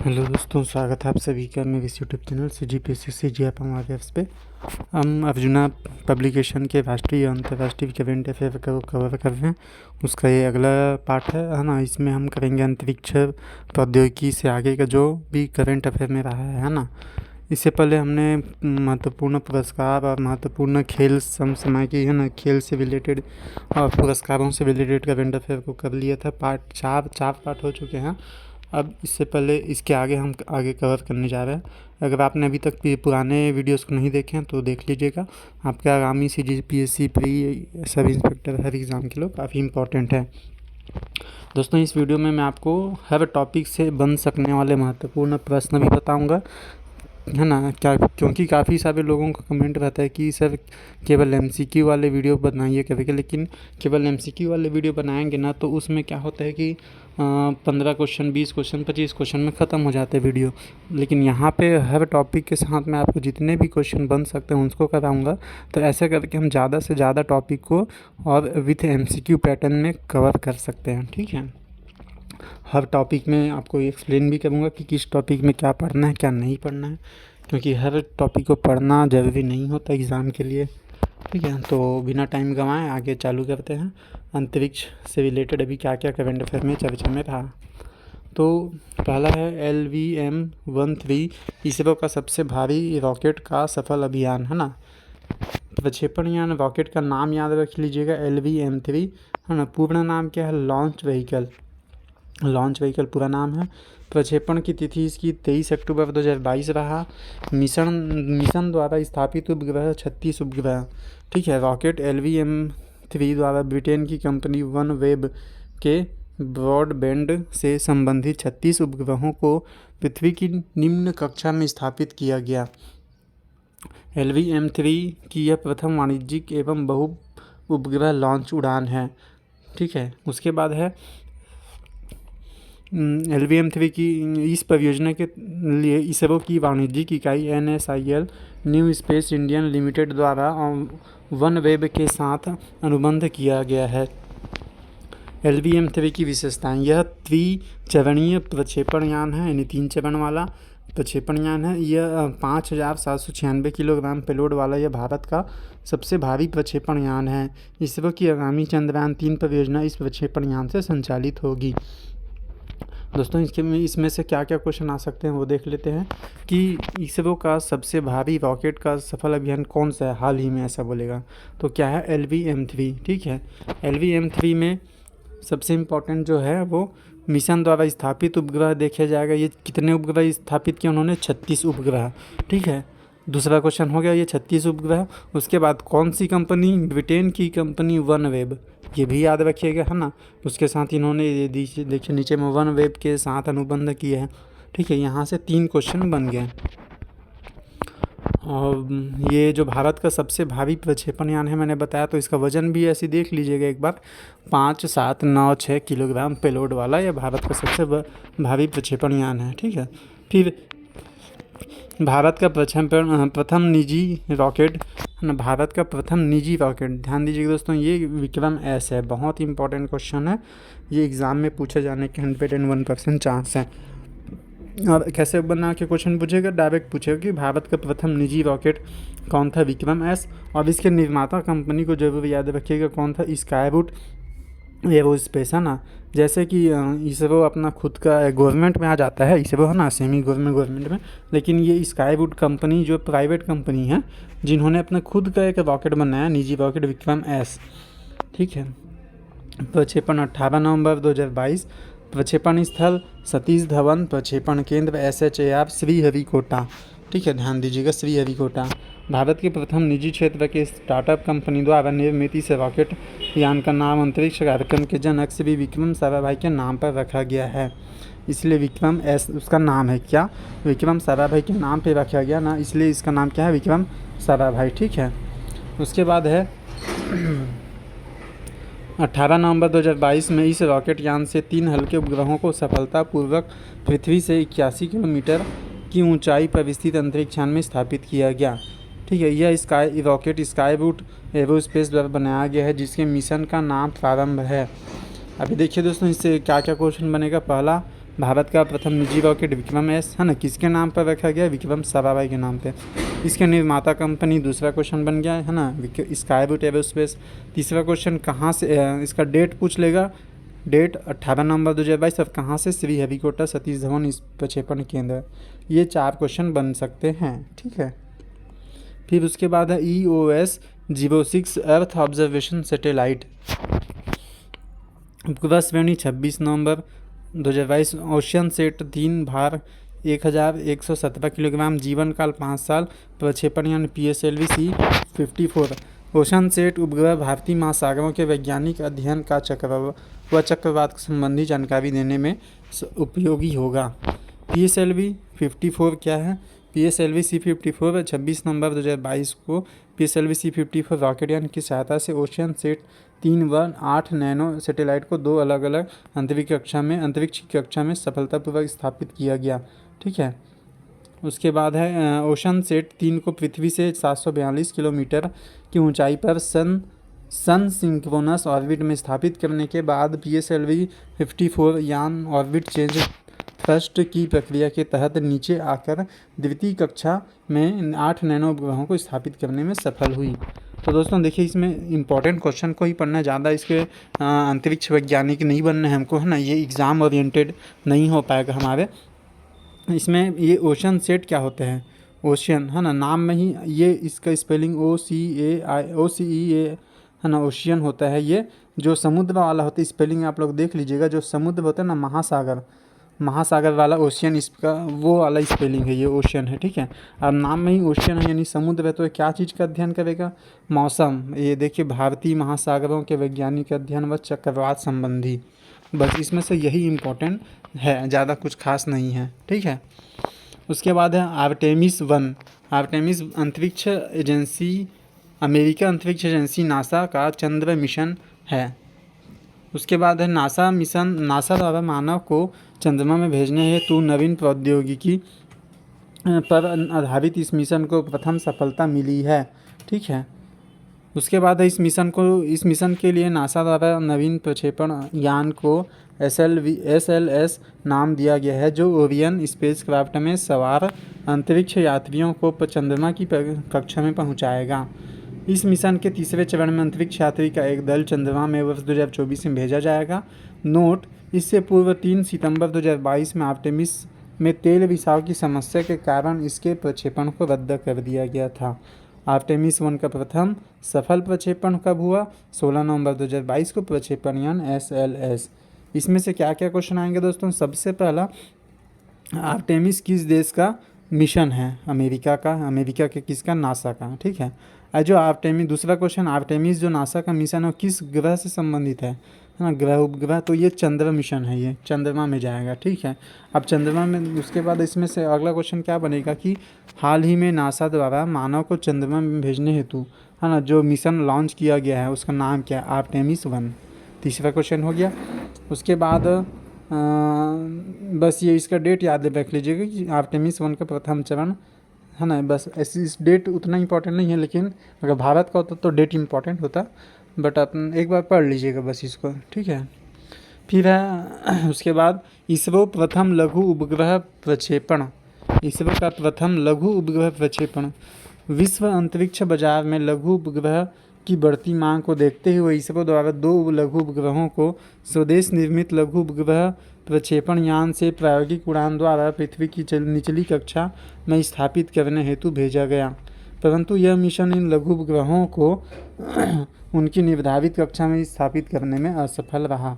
Hello दोस्तों, स्वागत है आप सभी का मेरे इस यूट्यूब चैनल CGPSC GF हमारे ऐप्स पे। हम अर्जुना पब्लिकेशन के राष्ट्रीय और अंतर्राष्ट्रीय करंट अफेयर को कवर कर रहे हैं। उसका ये अगला पार्ट है ना। इसमें हम करेंगे अंतरिक्ष प्रौद्योगिकी से आगे का जो भी करंट अफेयर में रहा है ना। इससे पहले हमने महत्वपूर्ण पुरस्कार और महत्वपूर्ण खेल समय की है ना, खेल से रिलेटेड और पुरस्कारों से रिलेटेड करंट अफेयर को कर लिया था। पार्ट चार पार्ट हो चुके हैं। अब इससे पहले इसके आगे हम आगे कवर करने जा रहे हैं। अगर आपने अभी तक पुराने वीडियोस को नहीं देखे हैं तो देख लीजिएगा। आपके आगामी CGPSC प्री सब इंस्पेक्टर हर एग्ज़ाम के लिए काफ़ी इंपॉर्टेंट है। दोस्तों, इस वीडियो में मैं आपको हर टॉपिक से बन सकने वाले महत्वपूर्ण प्रश्न भी बताऊंगा, है ना। क्योंकि काफ़ी सारे लोगों का कमेंट रहता है कि सर केवल MCQ वाले वीडियो बनाइए करके, लेकिन केवल MCQ वाले वीडियो बनाएंगे ना तो उसमें क्या होता है कि 15 क्वेश्चन, 20 क्वेश्चन, 25 क्वेश्चन में ख़त्म हो जाते हैं वीडियो। लेकिन यहाँ पे हर टॉपिक के साथ में आपको जितने भी क्वेश्चन बन सकते हैं उसको कराऊंगा। तो ऐसे करके हम ज़्यादा से ज़्यादा टॉपिक को और विथ MCQ पैटर्न में कवर कर सकते हैं, ठीक है। हर टॉपिक में आपको एक्सप्लेन भी करूँगा कि किस टॉपिक में क्या पढ़ना है क्या नहीं पढ़ना है, क्योंकि हर टॉपिक को पढ़ना ज़रूरी नहीं होता एग्ज़ाम के लिए, ठीक है। तो बिना टाइम गंवाए आगे चालू करते हैं। अंतरिक्ष से रिलेटेड अभी क्या क्या करंट अफेयर में चर्चा में रहा। तो पहला है LVM-13 इसरो का सबसे भारी रॉकेट का सफल अभियान, है ना। प्रक्षेपण यान रॉकेट का नाम याद रख लीजिएगा, LVM-3, है ना। पूर्ण नाम क्या है? लॉन्च व्हीकल पूरा नाम है। प्रक्षेपण की तिथि इसकी 23 अक्टूबर 2022 रहा। मिशन द्वारा स्थापित उपग्रह 36 उपग्रह, ठीक है। रॉकेट LVM-3 द्वारा ब्रिटेन की कंपनी OneWeb के ब्रॉडबैंड से संबंधित 36 उपग्रहों को पृथ्वी की निम्न कक्षा में स्थापित किया गया। LVM-3 की यह प्रथम वाणिज्यिक एवं बहु उपग्रह लॉन्च उड़ान है, ठीक है। उसके बाद है LVM-3 की इस परियोजना के लिए इसरो की वाणिज्यिक इकाई NSIL new space Indian limited द्वारा OneWeb के साथ अनुबंध किया गया है। LVM-3 की विशेषताएं: यह त्रिचरणीय प्रक्षेपण यान है, यानी 3 चरण वाला प्रक्षेपण यान है। यह 5796 किलोग्राम पेलोड वाला यह भारत का सबसे भारी प्रक्षेपण यान है। इसरो की आगामी चंद्रयान-3 परियोजना इस प्रक्षेपण यान से संचालित होगी। दोस्तों, इसमें से क्या क्या क्वेश्चन आ सकते हैं वो देख लेते हैं कि इसरो का सबसे भारी रॉकेट का सफल अभियान कौन सा है हाल ही में, ऐसा बोलेगा तो क्या है? LVM-3, ठीक है। LVM-3 में सबसे इम्पोर्टेंट जो है वो मिशन द्वारा स्थापित उपग्रह देखा जाएगा। ये कितने उपग्रह स्थापित किए उन्होंने? 36 उपग्रह, ठीक है। दूसरा क्वेश्चन हो गया ये 36 उपग्रह। उसके बाद कौन सी कंपनी? ब्रिटेन की कंपनी OneWeb, ये भी याद रखिएगा, है ना। उसके साथ इन्होंने ये देखिए नीचे में OneWeb के साथ अनुबंध किया है, ठीक है। यहाँ से 3 क्वेश्चन बन गए। और ये जो भारत का सबसे भारी प्रक्षेपण यान है मैंने बताया, तो इसका वजन भी ऐसे देख लीजिएगा एक बार, 5796 किलोग्राम पेलोड वाला यह भारत का सबसे भारी प्रक्षेपण यान है, ठीक है। फिर भारत का प्रथम निजी रॉकेट, भारत का प्रथम निजी रॉकेट, ध्यान दीजिएगा दोस्तों, ये विक्रम-S है। बहुत इंपॉर्टेंट क्वेश्चन है, ये एग्ज़ाम में पूछे जाने के 101% चांस है। और कैसे बना के क्वेश्चन पूछेगा? डायरेक्ट पूछेगा कि भारत का प्रथम निजी रॉकेट कौन था? विक्रम-S। और इसके निर्माता कंपनी को जरूर याद रखिएगा कौन था? स्काईरूट एरोस्पेस, है ना। जैसे कि इसरो अपना खुद का गवर्नमेंट में आ जाता है इसरो, है ना, सेमी गवर्नमेंट में, लेकिन ये स्काईरूट कंपनी जो प्राइवेट कंपनी है जिन्होंने अपना खुद का एक रॉकेट बनाया, निजी रॉकेट विक्रम-S, ठीक है। प्रक्षेपण 18 नवंबर 2022। प्रक्षेपण स्थल सतीश धवन प्रक्षेपण केंद्र SHAR श्रीहरिकोटा, ठीक है। ध्यान दीजिएगा, श्रीहरिकोटा। भारत के प्रथम निजी क्षेत्र के स्टार्टअप कंपनी द्वारा निर्मित इस रॉकेट यान का नाम अंतरिक्ष कार्यक्रम के जनक श्री विक्रम साराभाई के नाम पर रखा गया है। इसलिए विक्रम-S उसका नाम है क्या? विक्रम साराभाई के नाम पे रखा गया ना, इसलिए इसका नाम क्या है? विक्रम साराभाई, ठीक है। उसके बाद है 18 नवंबर 2022 में इस रॉकेट यान से 3 हल्के उपग्रहों को सफलतापूर्वक पृथ्वी से 81 किलोमीटर की ऊंचाई पर स्थित अंतरिक्ष यान में स्थापित किया गया, ठीक है। यह रॉकेट स्काईरूट एरोस्पेस द्वारा बनाया गया है, जिसके मिशन का नाम प्रारंभ है। अभी देखिए दोस्तों, इससे क्या क्या क्वेश्चन बनेगा। पहला, भारत का प्रथम निजी रॉकेट विक्रम एस है ना किसके नाम पर रखा गया, विक्रम साराभाई के नाम पे। इसके निर्माता कंपनी, दूसरा क्वेश्चन बन गया है ना स्काईबूट एरोस्पेस। तीसरा क्वेश्चन कहाँ से, इसका डेट पूछ लेगा, डेट 18 नवंबर 2022 और कहाँ से, श्रीहरिकोटा सतीश धवन इस प्रक्षेपण केंद्र। ये 4 क्वेश्चन बन सकते हैं, ठीक है। फिर उसके बाद है EOS-06 अर्थ ऑब्जर्वेशन सैटेलाइट। उपग्रह श्रेणी 26 नवंबर 2022, ओशियन सेट 3 भार 1117 किलोग्राम, जीवन काल 5 साल, प्रक्षेपण यान PSLV-C54। ओशन सेट उपग्रह भारतीय महासागरों के वैज्ञानिक अध्ययन का चक्रवात संबंधी जानकारी देने में उपयोगी होगा। PSLV-54 क्या है, PSLV-C54 26 नवंबर 2022 को PSLV-C54 रॉकेटयान की सहायता से ओशियन सेट 318 नैनो सैटेलाइट को 2 अलग अलग अंतरिक्ष की कक्षा में सफलतापूर्वक स्थापित किया गया, ठीक है। उसके बाद है ओशन सेट 3 को पृथ्वी से 742 किलोमीटर की ऊंचाई पर सन सिंक्रोनस ऑर्बिट में स्थापित करने के बाद PSLV-54 यान ऑर्बिट चेंज थ्रस्ट की प्रक्रिया के तहत नीचे आकर द्वितीय कक्षा में 8 नैनो उपग्रहों को स्थापित करने में सफल हुई। तो दोस्तों देखिए, इसमें इंपॉर्टेंट क्वेश्चन को ही पढ़ना, ज़्यादा इसके अंतरिक्ष वैज्ञानिक नहीं बनना है हमको, है ना, ये एग्ज़ाम ओरिएंटेड नहीं हो पाएगा हमारे। इसमें ये ओशन सेट क्या होते हैं, ओशियन है ना, नाम में ही ये इसका स्पेलिंग OCE है ना, ओशियन होता है। ये जो समुद्र वाला होता है, स्पेलिंग आप लोग देख लीजिएगा, जो समुद्र होता है ना, महासागर वाला ओशियन, इसका वो वाला स्पेलिंग है, ये ओशियन है, ठीक है। अब नाम में ही ओशियन है यानी समुद्र है, तो क्या चीज़ का अध्ययन करेगा, मौसम। ये देखिए, भारतीय महासागरों के वैज्ञानिक अध्ययन व चक्रवात संबंधी, बस इसमें से यही इम्पोर्टेंट है, ज़्यादा कुछ खास नहीं है, ठीक है। उसके बाद है आर्टेमिस 1। आर्टेमिस अंतरिक्ष एजेंसी, अमेरिका अंतरिक्ष एजेंसी नासा का चंद्र मिशन है। उसके बाद है नासा द्वारा मानव को चंद्रमा में भेजने हेतु नवीन प्रौद्योगिकी पर आधारित इस मिशन को प्रथम सफलता मिली है, ठीक है। उसके बाद है इस मिशन के लिए नासा द्वारा नवीन प्रक्षेपण यान को SLS नाम दिया गया है, जो ओरियन स्पेसक्राफ्ट में सवार अंतरिक्ष यात्रियों को चंद्रमा की कक्षा में पहुंचाएगा। इस मिशन के तीसरे चरण में अंतरिक्ष यात्री का एक दल चंद्रमा में वर्ष 2024 में भेजा जाएगा। नोट, इससे पूर्व 3 सितंबर 2022 में आर्टेमिस में तेल रिसाव की समस्या के कारण इसके प्रक्षेपण को रद्द कर दिया गया था। आर्टेमिस 1 का प्रथम सफल प्रक्षेपण कब हुआ, 16 नवंबर 2022 को प्रक्षेपण यान SLS। इसमें से क्या क्या क्वेश्चन आएंगे दोस्तों, सबसे पहला आर्टेमिस किस देश का मिशन है, अमेरिका के किसका, नासा का, ठीक है। जो आर्टेमिस, दूसरा क्वेश्चन, आर्टेमिस जो नासा का मिशन है किस ग्रह से संबंधित है ना, ग्रह उपग्रह, तो ये चंद्र मिशन है, ये चंद्रमा में जाएगा, ठीक है। अब चंद्रमा में, उसके बाद इसमें से अगला क्वेश्चन क्या बनेगा कि हाल ही में नासा द्वारा मानव को चंद्रमा में भेजने हेतु, है ना, जो मिशन लॉन्च किया गया है उसका नाम क्या है, आर्टेमिस 1। तीसरा क्वेश्चन हो गया। उसके बाद बस ये इसका डेट याद रख लीजिएगा कि आर्टेमिस 1 का प्रथम चरण, है ना, बस इस डेट उतना इंपॉर्टेंट नहीं है, लेकिन अगर भारत का होता तो डेट इंपॉर्टेंट होता, बट अपन एक बार पढ़ लीजिएगा बस इसको, ठीक है। फिर है उसके बाद इसरो प्रथम लघु उपग्रह प्रक्षेपण। इसरो का प्रथम लघु उपग्रह प्रक्षेपण। विश्व अंतरिक्ष बाजार में लघु उपग्रह की बढ़ती मांग को देखते हुए इसरो द्वारा 2 लघु उपग्रहों को स्वदेश निर्मित लघु उपग्रह प्रक्षेपण यान से प्रायोगिक उड़ान द्वारा पृथ्वी की निचली कक्षा में स्थापित करने हेतु भेजा गया, परंतु यह मिशन इन लघु उपग्रहों को उनकी निर्धारित कक्षा में स्थापित करने में असफल रहा,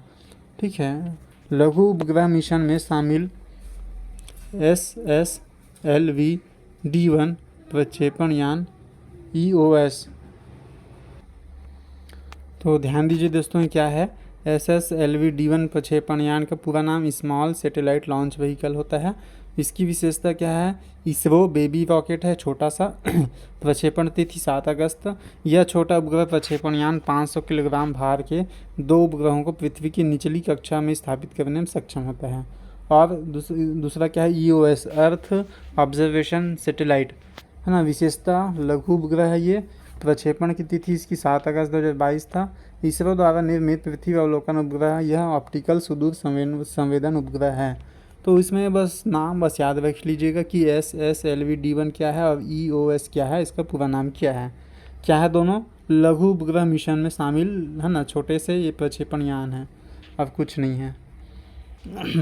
ठीक है। लघु उपग्रह मिशन में शामिल SSLV-D1 प्रक्षेपण यान EOS, तो ध्यान दीजिए दोस्तों, क्या है SSLV-D1 प्रक्षेपण यान का पूरा नाम स्मॉल सैटेलाइट लॉन्च व्हीकल होता है। इसकी विशेषता क्या है, इसरो बेबी रॉकेट है, छोटा सा। प्रक्षेपण तिथि 7 अगस्त। यह छोटा उपग्रह प्रक्षेपण यान 500 किलोग्राम भार के 2 उपग्रहों को पृथ्वी की निचली कक्षा में स्थापित करने में सक्षम होता है। और दूसरा क्या है, EOS अर्थ ऑब्जर्वेशन सैटेलाइट, है ना, विशेषता लघु उपग्रह है ये। प्रक्षेपण की तिथि इसकी 7 अगस्त 2022 था। इसरो द्वारा निर्मित पृथ्वी अवलोकन उपग्रह, यह ऑप्टिकल सुदूर संवेदन उपग्रह है। तो इसमें बस नाम बस याद रख लीजिएगा कि SSLV-D1 क्या है और EOS क्या है, इसका पूरा नाम क्या है दोनों लघु उपग्रह मिशन में शामिल है ना, छोटे से ये प्रक्षेपण यान है, अब कुछ नहीं है।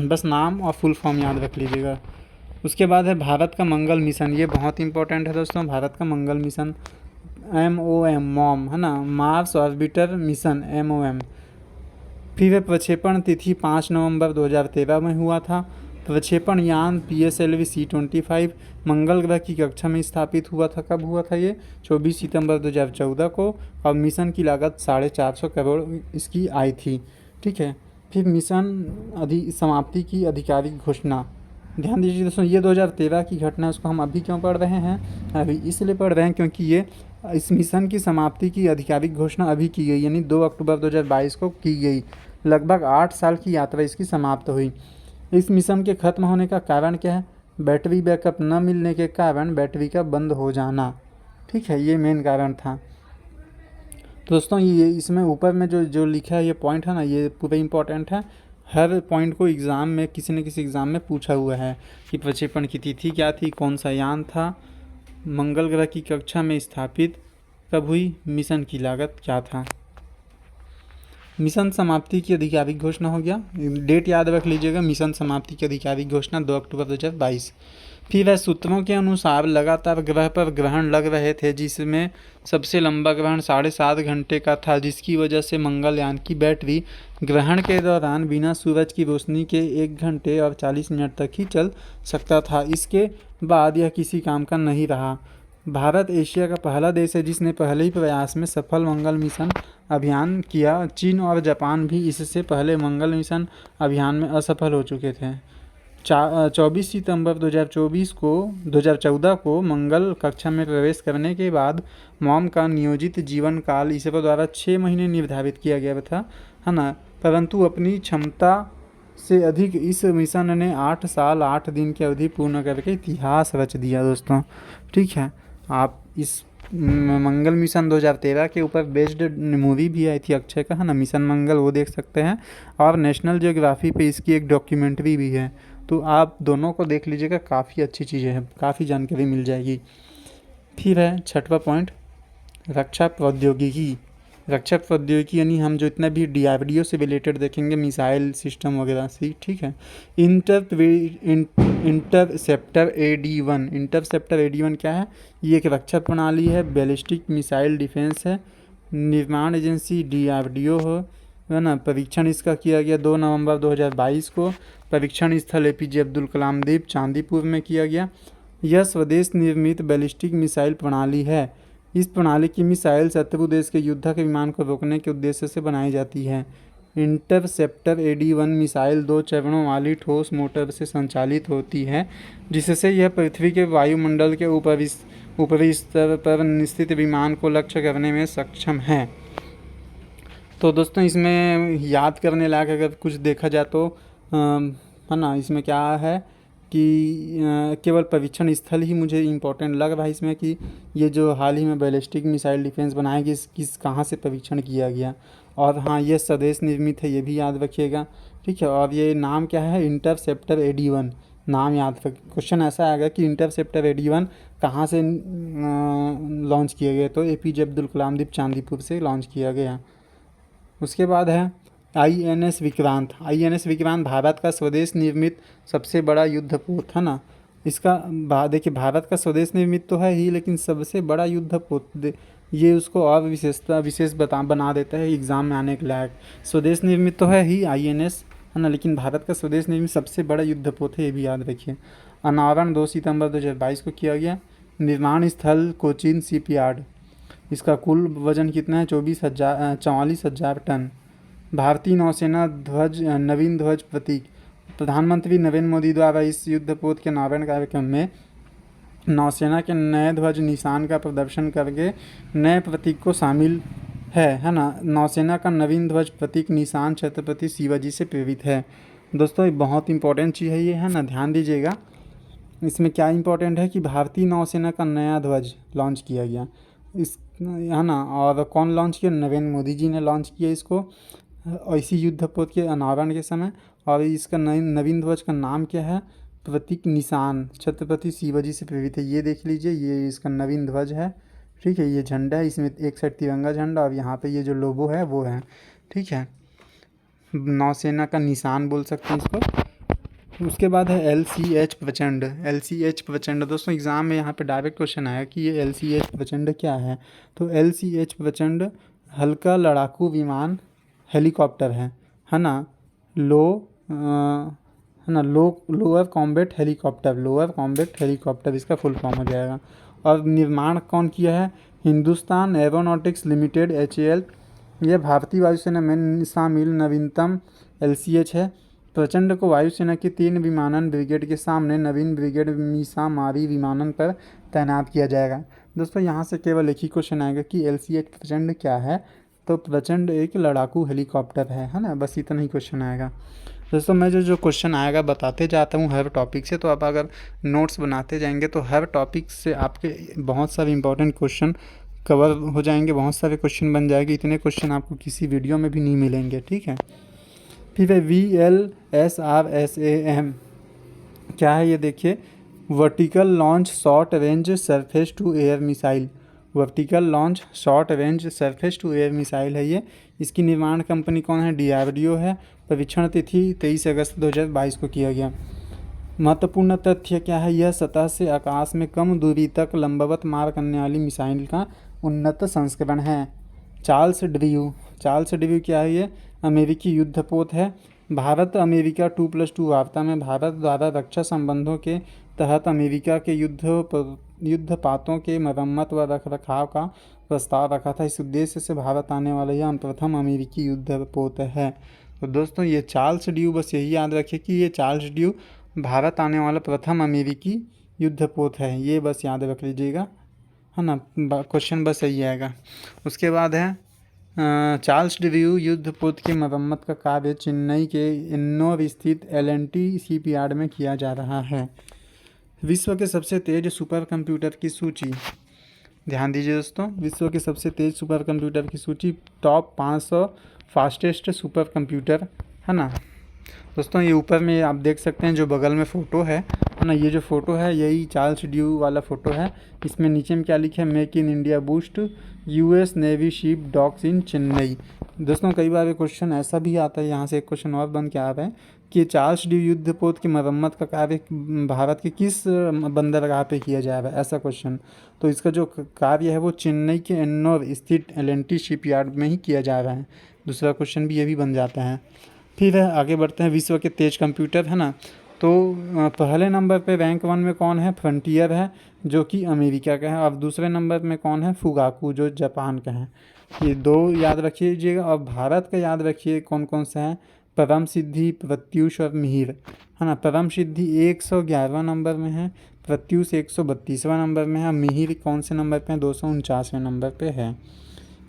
बस नाम और फुल फॉर्म याद रख लीजिएगा। उसके बाद है भारत का मंगल मिशन, ये बहुत इंपॉर्टेंट है दोस्तों। भारत का मंगल मिशन MOM है ना, मार्स ऑर्बिटर मिशन MOM। फिर प्रक्षेपण तिथि 5 नवंबर 2013 में हुआ था। प्रक्षेपण यान PSLV C-25 मंगल ग्रह की कक्षा में स्थापित हुआ था। कब हुआ था ये? 24 सितंबर 2014 को। और मिशन की लागत 450 करोड़ इसकी आई थी। ठीक है। फिर मिशन समाप्ति की आधिकारिक घोषणा, ध्यान दीजिए दोस्तों, ये 2013 की घटना है, उसको हम अभी क्यों पढ़ रहे हैं? अभी इसलिए पढ़ रहे हैं क्योंकि ये इस मिशन की समाप्ति की आधिकारिक घोषणा अभी की गई, यानी 2 अक्टूबर 2022 को की गई। लगभग 8 साल की यात्रा इसकी समाप्त हुई। इस मिशन के खत्म होने का कारण क्या है? बैटरी बैकअप न मिलने के कारण बैटरी का बंद हो जाना। ठीक है, ये मेन कारण था। तो दोस्तों ये इसमें ऊपर में जो लिखा है ये पॉइंट है ना, ये पूरा इंपॉर्टेंट है। हर पॉइंट को एग्ज़ाम में किसी न किसी एग्ज़ाम में पूछा हुआ है कि प्रक्षेपण की तिथि क्या थी, कौन सा यान था, मंगल ग्रह की कक्षा में स्थापित कब हुई, मिशन की लागत क्या था। मिशन समाप्ति की आधिकारिक घोषणा हो गया, डेट याद रख लीजिएगा, मिशन समाप्ति की आधिकारिक घोषणा 2 अक्टूबर 2022। फिर सूत्रों के अनुसार लगातार ग्रह पर ग्रहण लग रहे थे, जिसमें सबसे लंबा ग्रहण 7.5 घंटे का था, जिसकी वजह से मंगलयान की बैटरी ग्रहण के दौरान बिना सूरज की रोशनी के 1 घंटे और 40 मिनट तक ही चल सकता था। इसके बाद यह किसी काम का नहीं रहा। भारत एशिया का पहला देश है जिसने पहले ही प्रयास में सफल मंगल मिशन अभियान किया। चीन और जापान भी इससे पहले मंगल मिशन अभियान में असफल हो चुके थे। 24 सितंबर 2014 को मंगल कक्षा में प्रवेश करने के बाद मॉम का नियोजित जीवन काल इसरो द्वारा 6 महीने निर्धारित किया गया था, है ना, परंतु अपनी क्षमता से अधिक इस मिशन ने 8 साल 8 दिन की अवधि पूर्ण करके इतिहास रच दिया दोस्तों। ठीक है, आप इस मंगल मिशन 2013 के ऊपर बेस्ड मूवी भी आई थी अक्षय का, है ना, मिशन मंगल, वो देख सकते हैं। और नेशनल ज्योग्राफी पे इसकी एक डॉक्यूमेंट्री भी है, तो आप दोनों को देख लीजिएगा, काफ़ी अच्छी चीज़ें हैं, काफ़ी जानकारी मिल जाएगी। फिर है 6वां पॉइंट, रक्षा प्रौद्योगिकी। रक्षा प्रौद्योगिकी यानी हम जो इतना भी DRDO से रिलेटेड देखेंगे, मिसाइल सिस्टम वगैरह से। ठीक है। इंटरसेप्टर AD1 क्या है? ये एक रक्षा प्रणाली है, बैलिस्टिक मिसाइल डिफेंस है, निर्माण एजेंसी DRDO है ना। परीक्षण इसका किया गया 2 नवंबर 2022 को। परीक्षण स्थल APJ अब्दुल कलाम द्वीप चांदीपुर में किया गया। यह स्वदेश निर्मित बैलिस्टिक मिसाइल प्रणाली है। इस प्रणाली की मिसाइल शत्रु देश के युद्धक विमान को रोकने के उद्देश्य से बनाई जाती है। इंटरसेप्टर AD1 मिसाइल 2 चरणों वाली ठोस मोटर से संचालित होती है, जिससे यह पृथ्वी के वायुमंडल के ऊपरी स्तर पर निश्चित विमान को लक्ष्य करने में सक्षम है। तो दोस्तों इसमें याद करने लायक अगर कुछ देखा जाए तो है ना, इसमें क्या है कि केवल परीक्षण स्थल ही मुझे इम्पोर्टेंट लग रहा है इसमें, कि ये जो हाल ही में बैलिस्टिक मिसाइल डिफेंस बनाया गया, किस कहाँ से परीक्षण किया गया। और हाँ, ये स्वदेश निर्मित है, ये भी याद रखिएगा। ठीक है। और ये नाम क्या है? इंटरसेप्टर AD1, नाम याद रख। क्वेश्चन ऐसा आएगा कि इंटरसेप्टर AD1 कहाँ से लॉन्च किया गया, तो APJ अब्दुल कलाम द्वीप चांदीपुर से लॉन्च किया गया। उसके बाद है INS विक्रांत भारत का स्वदेश निर्मित सबसे बड़ा युद्धपोत, है ना। इसका देखिए, भारत का स्वदेश निर्मित तो है ही, लेकिन सबसे बड़ा युद्धपोत, ये उसको और विशेष बना देता है एग्ज़ाम में आने के लायक। स्वदेश निर्मित तो है ही INS, है ना, लेकिन भारत का स्वदेश निर्मित सबसे बड़ा युद्धपोत है, ये भी याद रखिए। अनावरण 2 सितंबर 2022 को किया गया। निर्माण स्थल कोचीन शिपयार्ड। इसका कुल वजन कितना है? 44,000 टन। भारतीय नौसेना ध्वज नवीन ध्वज प्रतीक। प्रधानमंत्री नरेंद्र मोदी द्वारा इस युद्धपोत के अनावरण कार्यक्रम में नौसेना के नए ध्वज निशान का प्रदर्शन करके नए प्रतीक को शामिल है ना। नौसेना का नवीन ध्वज प्रतीक निशान छत्रपति शिवाजी से प्रेरित है। दोस्तों ये बहुत इंपॉर्टेंट चीज़ है ये, है ना, ध्यान दीजिएगा। इसमें क्या इंपॉर्टेंट है कि भारतीय नौसेना का नया ध्वज लॉन्च किया गया, इस, है ना। और कौन लॉन्च किया? नरेंद्र मोदी जी ने लॉन्च किया इसको, इसी युद्धपोत के अनावरण के समय। और इसका नवीन ध्वज का नाम क्या है? प्रतीक निशान छत्रपति शिवाजी से प्रेरित है। ये देख लीजिए, ये इसका नवीन ध्वज है, ठीक है। ये झंडा है, इसमें एक साइड तिरंगा झंडा और यहाँ पे ये जो लोगो है वो है, ठीक है। नौसेना का निशान बोल सकते हैं इसको। उसके बाद है LCH प्रचंड। LCH प्रचंड दोस्तों एग्ज़ाम में यहाँ पे डायरेक्ट क्वेश्चन आया कि ये LCH प्रचंड क्या है। तो LCH प्रचंड हल्का लड़ाकू विमान हेलीकॉप्टर है ना। लोअर कॉम्बैट हेलीकॉप्टर इसका फुल फॉर्म हो जाएगा। और निर्माण कौन किया है? Hindustan aeronautics limited HAL। यह भारतीय वायुसेना में शामिल नवीनतम LCH है। प्रचंड को वायुसेना की 3 विमानन ब्रिगेड के सामने नवीन ब्रिगेड मीसामारी विमानन पर तैनात किया जाएगा। दोस्तों यहाँ से केवल एक ही क्वेश्चन आएगा कि LCH प्रचंड क्या है। तो प्रचंड एक लड़ाकू हेलीकॉप्टर है ना। बस इतना ही क्वेश्चन आएगा। दोस्तों मैं जो क्वेश्चन आएगा बताते जाता हूँ हर टॉपिक से, तो आप अगर नोट्स बनाते जाएंगे तो हर टॉपिक से आपके बहुत सारे इंपॉर्टेंट क्वेश्चन कवर हो जाएंगे, बहुत सारे क्वेश्चन बन जाएंगे। इतने क्वेश्चन आपको किसी वीडियो में भी नहीं मिलेंगे, ठीक है। फिर है VLSRSAM क्या है ये देखिए, vertical launch short range surface to air missile. Vertical launch short range surface to air missile है ये। इसकी निर्माण कंपनी कौन है? DRDO है। परीक्षण तिथि 23 अगस्त 2022 को किया गया। महत्वपूर्ण तथ्य क्या है? यह सतह से आकाश में कम दूरी तक लंबवत मार करने वाली मिसाइल का उन्नत संस्करण है। चार्ल्स डब्ल्यू क्या है ये? अमेरिकी युद्धपोत है। भारत अमेरिका 2+2 वार्ता में भारत द्वारा रक्षा संबंधों के तहत अमेरिका के युद्धपातों के मरम्मत व रखरखाव का प्रस्ताव रखा था। इस उद्देश्य से भारत आने वाला यह प्रथम अमेरिकी युद्धपोत है। तो दोस्तों ये चार्ल्स ड्यू, बस यही याद रखिए कि ये चार्ल्स ड्यू भारत आने वाला प्रथम अमेरिकी युद्धपोत है। ये बस याद रख लीजिएगा, है ना। क्वेश्चन बस यही आएगा। उसके बाद है चार्ल्स ड्यू युद्धपोत की मरम्मत का कार्य चेन्नई के एन्नोर स्थित L&T शिपयार्ड में किया जा रहा है। विश्व के सबसे तेज सुपर कंप्यूटर की सूची, ध्यान दीजिए दोस्तों, विश्व के सबसे तेज सुपर कंप्यूटर की सूची, टॉप 500 फास्टेस्ट सुपर कंप्यूटर, है ना। दोस्तों ये ऊपर में आप देख सकते हैं जो बगल में फ़ोटो है ना, ये जो फ़ोटो है यही चार्ल्स ड्यू वाला फ़ोटो है। इसमें नीचे में क्या लिखा है? Make in India boost US navy ship docks in Chennai. दोस्तों कई बार क्वेश्चन ऐसा भी आता है, यहाँ से एक क्वेश्चन और बन के आ रहा है कि चार्ल्स ड्यू युद्धपोत की मरम्मत का कार्य भारत के किस बंदरगाह पे किया जा रहा है, ऐसा क्वेश्चन। तो इसका जो कार्य है वो चेन्नई के एन्नोर स्थित L&T शिपयार्ड में ही किया जा रहा है। दूसरा क्वेश्चन भी ये भी बन जाता है। फिर है आगे बढ़ते हैं, विश्व के तेज कंप्यूटर, है ना। तो पहले नंबर पे रैंक 1 में कौन है? फ्रंटियर है जो कि अमेरिका का है। और दूसरे नंबर में कौन है? फुगाकू जो जापान का है। ये 2 याद रखिएगा। और भारत का याद रखिए कौन कौन सा है? परम सिद्धि, प्रत्यूष और मिहिर, है ना। परम सिद्धि 111 नंबर में है, प्रत्यूष 132वां नंबर में है, मिहिर कौन से नंबर पे है? 249वें नंबर पे है।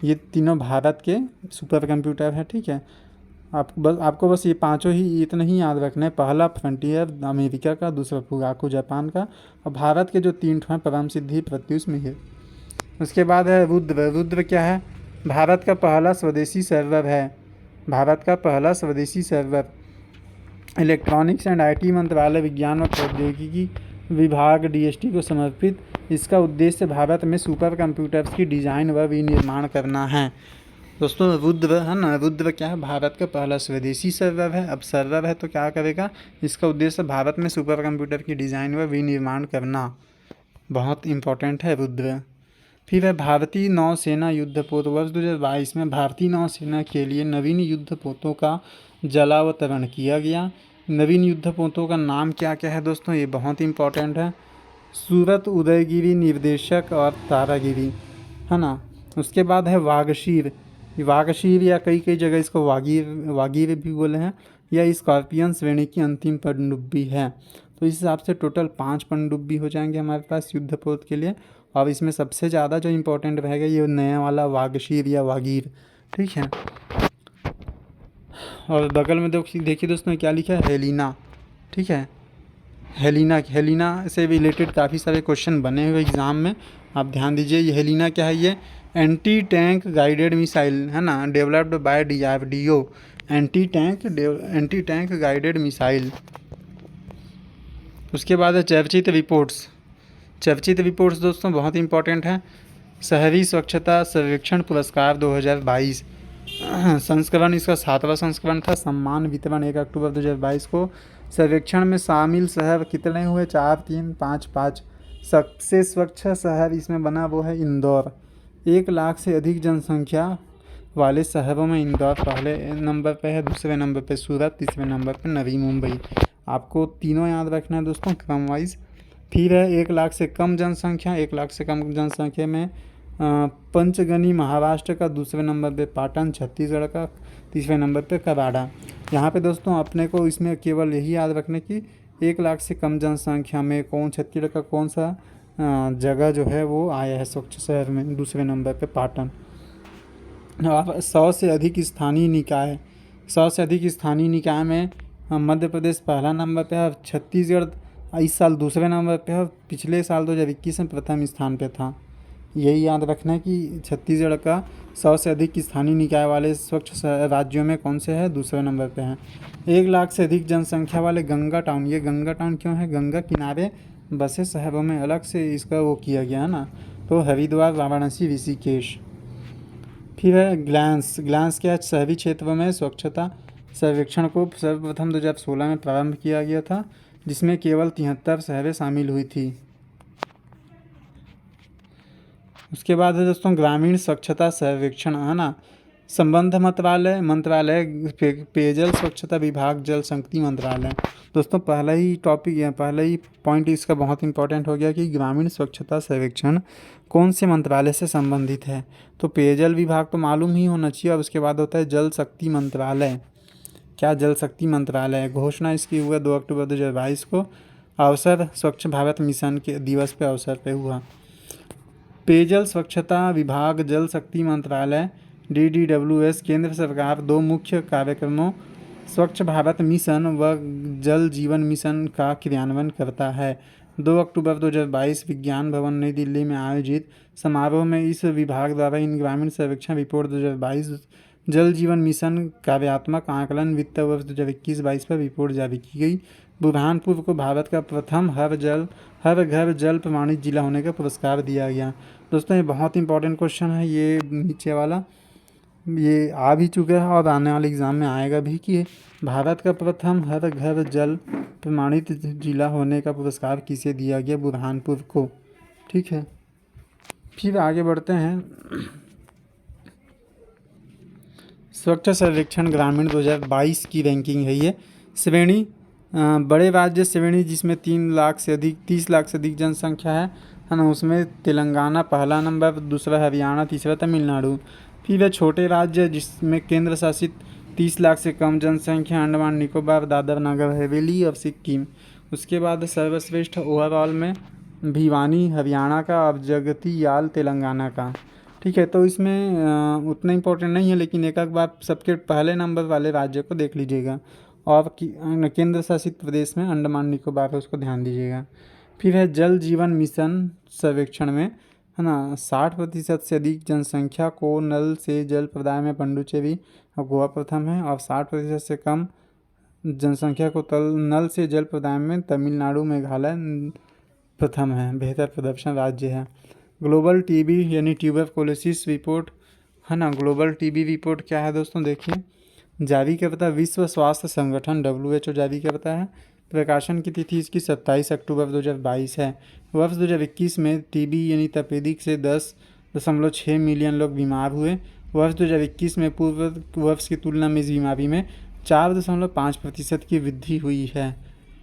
ये तीनों भारत के सुपर कंप्यूटर है, ठीक है। आपको बस ये पांचों ही इतना ही याद रखना है। पहला फ्रंटियर अमेरिका का, दूसरा फुगाकू जापान का, और भारत के जो 3 हैं परम सिद्धि, प्रत्यूष, मिहिर। उसके बाद है रुद्र क्या है? भारत का पहला स्वदेशी सर्वर है। भारत का पहला स्वदेशी सर्वर इलेक्ट्रॉनिक्स एंड IT मंत्रालय विज्ञान और प्रौद्योगिकी विभाग DST को समर्पित। इसका उद्देश्य भारत में सुपर कंप्यूटर्स की डिज़ाइन व विनिर्माण करना है। दोस्तों रुद्र, है ना, रुद्र क्या है? भारत का पहला स्वदेशी सर्वर है। अब सर्वर है तो क्या करेगा? इसका उद्देश्य भारत में सुपर कंप्यूटर की डिज़ाइन व विनिर्माण करना, बहुत इंपॉर्टेंट है रुद्र। फिर है भारतीय नौसेना युद्धपोत। वर्ष 2022 में भारतीय नौसेना के लिए नवीन युद्धपोतों का जलावतरण किया गया। नवीन युद्धपोतों का नाम क्या क्या है दोस्तों? ये बहुत इंपॉर्टेंट है। सूरत, उदयगिरी, निर्देशक और तारागिरी, है ना। उसके बाद है वागशीर या कई जगह इसको वागीर भी बोले हैं, या स्कॉर्पियन श्रेणी की अंतिम पनडुब्बी है। तो इस हिसाब से टोटल 5 पनडुब्बी हो जाएंगे हमारे पास युद्धपोत के लिए। और इसमें सबसे ज़्यादा जो इम्पोर्टेंट रहेगा ये नया वाला वागशीर या वागीर, ठीक है। और बगल में देखिए दोस्तों क्या लिखा है? हेलिना, ठीक है। हेलिना से रिलेटेड काफ़ी सारे क्वेश्चन बने हुए एग्ज़ाम में, आप ध्यान दीजिए। ये हेलिना क्या है? ये एंटी टैंक गाइडेड मिसाइल, है ना, developed by DRDO। Anti tank guided missile. उसके बाद है चर्चित रिपोर्ट्स दोस्तों बहुत इंपॉर्टेंट है। शहरी स्वच्छता सर्वेक्षण पुरस्कार 2022 संस्करण, इसका 7वां संस्करण था। सम्मान वितरण 1 अक्टूबर 2022 को। सर्वेक्षण में शामिल शहर कितने हुए? 4, 3, 5, 5। सबसे स्वच्छ शहर इसमें बना वो है इंदौर। 1 लाख से अधिक जनसंख्या वाले शहरों में इंदौर पहले नंबर पे है, दूसरे नंबर पे सूरत, तीसरे नंबर पे नवी मुंबई। आपको तीनों याद रखना है दोस्तों क्रम वाइज। फिर है 1 लाख से कम जनसंख्या। 1 लाख से कम जनसंख्या में पंचगनी महाराष्ट्र का, दूसरे नंबर पे पाटन छत्तीसगढ़ का, तीसरे नंबर पे कबाड़ा। यहाँ पे दोस्तों अपने को इसमें केवल यही याद रखने की 1 लाख से कम जनसंख्या में छत्तीसगढ़ का कौन सा जगह जो है वो आया है स्वच्छ शहर में, दूसरे नंबर पे पाटन। 100 से अधिक स्थानीय निकाय में मध्य प्रदेश पहला नंबर पे है। छत्तीसगढ़ इस साल दूसरे नंबर पे है, पिछले साल 2021 में प्रथम स्थान पे था। यही याद रखना है कि छत्तीसगढ़ का 100 से अधिक स्थानीय निकाय वाले स्वच्छ राज्यों में कौन से है? दूसरे नंबर पे हैं। 1 लाख से अधिक जनसंख्या वाले गंगा टाउन। ये गंगा टाउन क्यों है? गंगा किनारे बसे शहरों में अलग से इसका वो किया गया है ना, तो हरिद्वार, वाराणसी, ऋषिकेश। फिर है ग्लैंस क्या है? शहरी क्षेत्रों में स्वच्छता सर्वेक्षण को सर्वप्रथम 2016 में प्रारंभ किया गया था, जिसमें केवल 73 शहरें शामिल हुई थी। उसके बाद है दोस्तों ग्रामीण स्वच्छता सर्वेक्षण, है ना। संबंध मंत्रालय पेयजल स्वच्छता विभाग, जल शक्ति मंत्रालय। दोस्तों पहला ही पॉइंट इसका बहुत इंपॉर्टेंट हो गया कि ग्रामीण स्वच्छता सर्वेक्षण कौन से मंत्रालय से संबंधित है। तो पेयजल विभाग तो मालूम ही होना चाहिए। और उसके बाद होता है जल शक्ति मंत्रालय। क्या जल शक्ति मंत्रालय? घोषणा इसकी हुआ 2 अक्टूबर 2022 को, अवसर स्वच्छ भारत मिशन के दिवस पे अवसर पे हुआ। पेयजल स्वच्छता विभाग, जल शक्ति मंत्रालय DDWS केंद्र सरकार 2 मुख्य कार्यक्रमों स्वच्छ भारत मिशन व जल जीवन मिशन का क्रियान्वयन करता है। 2 अक्टूबर 2022 विज्ञान भवन नई दिल्ली में आयोजित समारोह में इस विभाग द्वारा इन ग्रामीण सर्वेक्षण रिपोर्ट 2022 जल जीवन मिशन कार्यात्मक आकलन वित्त वर्ष 2021-22 पर रिपोर्ट जारी की गई। बुरहानपुर को भारत का प्रथम हर घर जल प्रमाणित जिला होने का पुरस्कार दिया गया। दोस्तों ये बहुत इंपॉर्टेंट क्वेश्चन है, ये नीचे वाला ये आ भी चुका है और आने वाले एग्ज़ाम में आएगा भी कि भारत का प्रथम हर घर जल प्रमाणित जिला होने का पुरस्कार किसे दिया गया? बुरहानपुर को। ठीक है, फिर आगे बढ़ते हैं। स्वच्छ सर्वेक्षण ग्रामीण 2022 की रैंकिंग है ये। श्रेणी बड़े राज्य श्रेणी जिसमें 30 लाख से अधिक जनसंख्या है ना, उसमें तेलंगाना पहला नंबर, दूसरा हरियाणा, तीसरा तमिलनाडु। फिर है छोटे राज्य जिसमें केंद्र शासित 30 लाख से कम जनसंख्या, अंडमान निकोबार, दादर नगर हवेली और सिक्किम। उसके बाद सर्वश्रेष्ठ ओवरऑल में भिवानी हरियाणा का और जगतियाल तेलंगाना का। ठीक है, तो इसमें उतना इम्पोर्टेंट नहीं है, लेकिन एक बार सबके पहले नंबर वाले राज्य को देख लीजिएगा। और केंद्र शासित प्रदेश में अंडमान निकोबार है, उसको ध्यान दीजिएगा। फिर है जल जीवन मिशन सर्वेक्षण में, है ना, 60% से अधिक जनसंख्या को नल से जल प्रदाय में पुडुचेरी और गोवा प्रथम है, और 60% से कम जनसंख्या को नल से जल प्रदाय में तमिलनाडु, मेघालय प्रथम है, बेहतर प्रदर्शन राज्य है। ग्लोबल टीबी यानी ट्यूबरकुलोसिस रिपोर्ट, है ना, ग्लोबल टीबी रिपोर्ट क्या है दोस्तों? देखिए, जारी करता है विश्व स्वास्थ्य संगठन WHO जारी करता है। प्रकाशन की तिथि इसकी 27 अक्टूबर 2022 है। वर्ष 2021 में टीबी यानी तपेदिक से 10.6 मिलियन लोग बीमार हुए। वर्ष 2021 में पूर्व वर्ष की तुलना में इस बीमारी में 4.5% की वृद्धि हुई है।